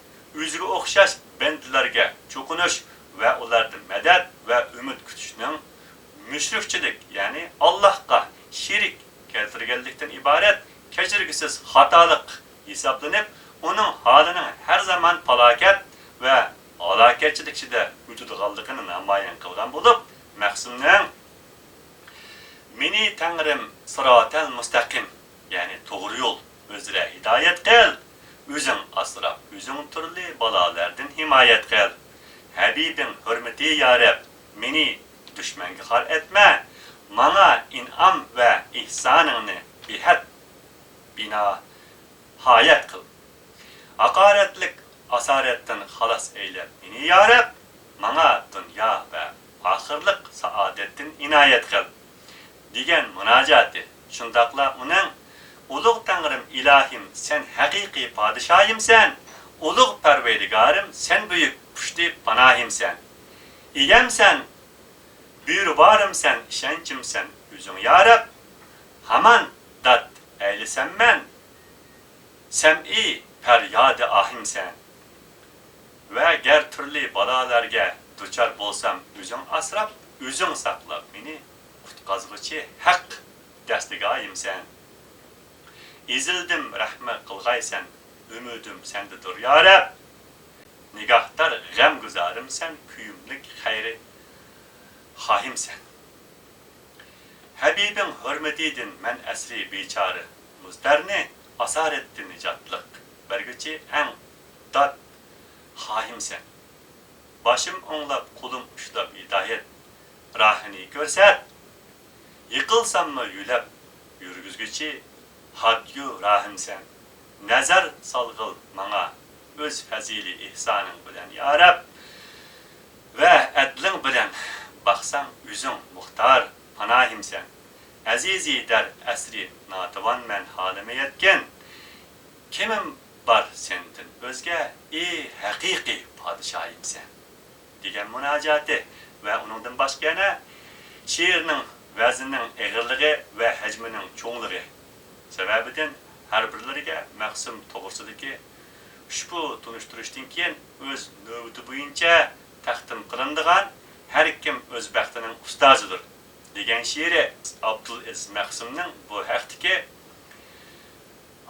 S1: o'ziga o'xshash bandalarga cho'qinish va ulardan madad va umid kutishning mushrikchilik, ya'ni Allohga sherik keltirganlikdan iborat kechirgisiz xatolik hisoblanib, uning holining har zaman falokat va halokatchilik ichida o'tadiganligini namoyon qilgan bo'lib, Mahsumning "Meni Tangrim sirotal mustaqim", ya'ni to'g'ri yo'l o'zira hidoyat qil, o'zing asrab, o'zing turli balolardan himoyat qil. Habibing hurmati ya Rab, meni dushmanga xor etma. Mana in'am va ihsoningni behad bino hayat qil. Haqoratlik asoratdan xalos eylab meni ya Rab, mana dunyo va oxirlik saodatdan inoyat qil degan munojati. Shundaqla uning Ulug' Tangrim ilohim, sen haqiqiy podshohimsan. Ulug' Parvardigorim, sen buyuk pushti panohimsan. Egamsan, buyruborimsan, ishonchimsan, o'zing ya Rab. Haman dad aylisanman, sam'i faryodi ahimsan. Va gar turli balolarga duchor bo'lsam, o'zing asrab, o'zing saqlab meni qutqazg'uchi haq dastigoyimsan. Ezildim rahmat qilg'aysan, ümidim sendedir ya Rab. Nigahtar g'am guzarim sen, kuyimlik xayri xahimsan. Habibing hurmatidin men asri bechora, muzdarni asarettin nijatlik, berguchi en dad xahimsan. Başım onlab, kulum ushlab hidayet rahini ko'rsat. Yıkılsamma yulab, yurgizguchi hadyu rahimsan. Nazar salg'il manga o'z fazili ihsoning bilan ya Rab. Va adling bilan baqsang o'zing muxtar panohimsan. Azizi dar asri notavon men holime yetgan. Kimim bar sendan o'zga ey haqiqiy podshohimsan degan munojati va uningdan boshqa yana she'rning vaznining ig'irligi va hajmining cho'ngligi sababidan har birlariga Mahsum to'g'risidagi ushbu tunishtirishdan keyin o'z navbati bo'yicha taqdim qilinadigan har kim o'z baxtining ustozidir degan she'ri Abdulaziz Mahsumning bu haqdagi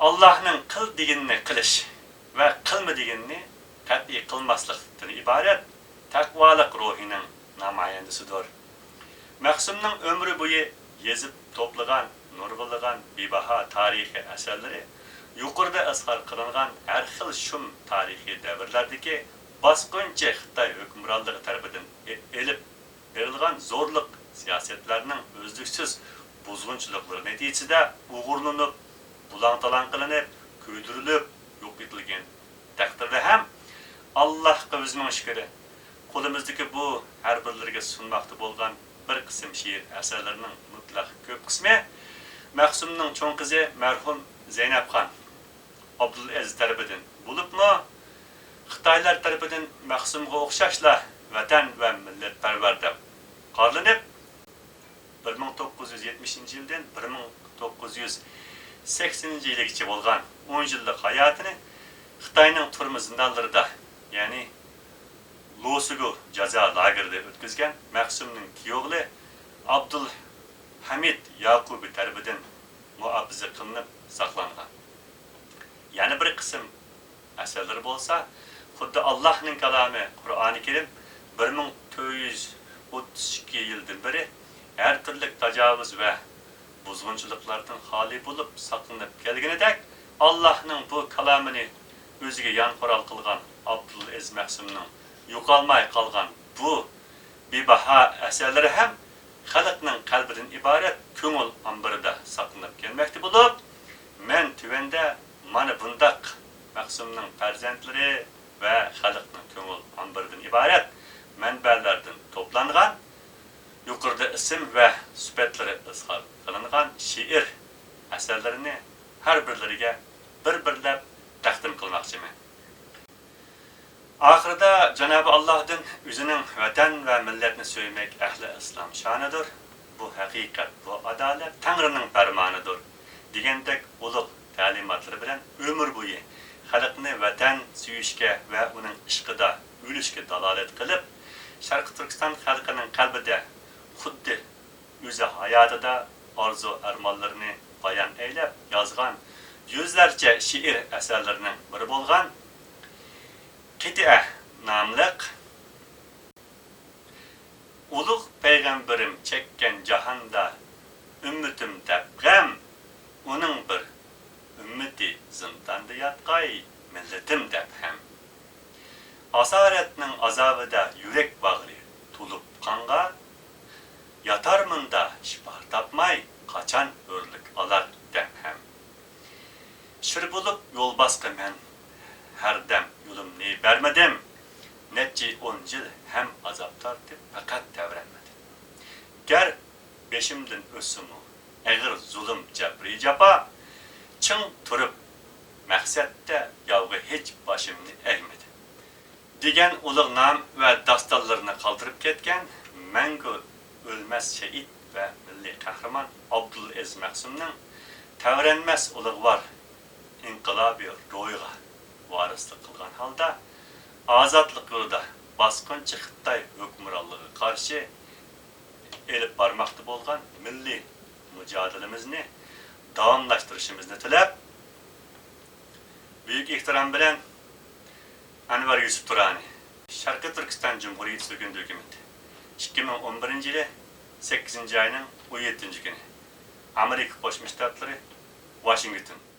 S1: Allohning qil deganini qilish va qilma deganini qat'iy qilmaslikdan iborat taqvolik ruhining namoyandasidir. Mahsumning ömrü bo'yi yezib to'plagan, nurg'ulagan bebaho tarixiy asarlari yuqorida izhor qilingan har xil shum tarixiy davrlardagi bosqinchi Xitoy hukmronligi tarafidan elib berilgan zo'rliq siyosatlarning o'zliksiz buzg'unchiliklari natijasida uyg'urlanib, bulang-talang qilinib, kuydirilib, yo'q etilgan taqdirda ham Allohga o'zining shukri, qo'limizdagi bu har birlariga sunmoqda bo'lgan bir qism she'r asarlarining mutlaq ko'p qismi Mahsumning cho'ng qizi marhum Zeynabxon Abdulaziz tarafidan bo'libmi, Xitoylar tarafidan Mahsumga o'xshashla vatan va millatparvar deb qorlanib 1970-yildan 1980-yilgacha bo'lgan 10 yillik hayotini Xitoyning turma zindonlarida, ya'ni Losugu jazo lagerida o'tkazgan Mahsumning kuyovli Abdulhamid Yaqubi tarafidan muhofaza qilinib saqlangan. Yana bir qism asarlar bo'lsa, xuddi Allohning kalomi Qur'oni Karim 1432 yildan beri her türlü tecavüz ve buzg'unchiliklardan xoli bo'lib saqlanib kelganidek Allohning bu kalamini o'ziga yan qo'ral qilgan Abdulaziz Maqsumning yo'qolmay qolgan bu bebaho asarlari ham xalqning qalbidan iborat ko'ngil omborida saqlanib kelmoqda bo'lib, men tuvanda mana bundaq Maqsumning farzandlari ve xalqning ko'ngil omboridan iborat manbalardan to'plangan yuqorida ism ve sifatlari izhor qilingan she'r asarlarini har birlariga bir-birlab taqdim qilmoqchiman. Ahirda Cenab-ı Allah'dan özünün vatan ve milletini söylemek ehli İslam şanıdır. Bu hakikat, bu adalet Tanrı'nın fermanıdır. Degandek ulug' ta'limotlar bilan ömür boyu xalqni vatan suyishga ve uning ishqida o'lishga dalolat qilib, Sharqi Turkiston xalqining qalbida xuddi o'zi hayotida orzu armonlarini bayon eylab yozgan yüzlerce şiir eserlerining biri bo'lgan Kiti'e namliq ulug' payg'ambarim chekkan jahonda ümmetim deb g'am uning bir ümmeti zindonda yotqay millatim deb ham asoratning azobida yurak bag'ri to'lib qonga yatarmında shifo topmay qachon o'rlik olar deb ham shir bo'lib yo'l bosqan men her dem yo'limni bermedim. Netçe 10 yıl hem azap tartib fakat devrenmedim. Ger beşimden ösümü, eğer zulüm cebri capa, çın turup məqsəddə yavğı hiç başımını eğmedi. Degen ulug' nam ve dastallarını kaldırıp ketken, məngü ölmez şehit ve milli kahraman Abdulaziz Maqsumning tevrenmez ulug' var inqilobi ro'yga varislik qilgan holda azodlik yo'lida bosqinchi Xitoy hukmronligiga qarshi elib bormoqda bo'lgan milliy mujodilamizni davomlashtirishimizni tilab, büyük ehtirom bilan Anvar Yusuf Turani, Sharqi Turkiston Cumhuriyeti Söküntü Hükümeti 2011 yılı 8. ayının 17. günü Amerika Qo'shma Shtatlari Washington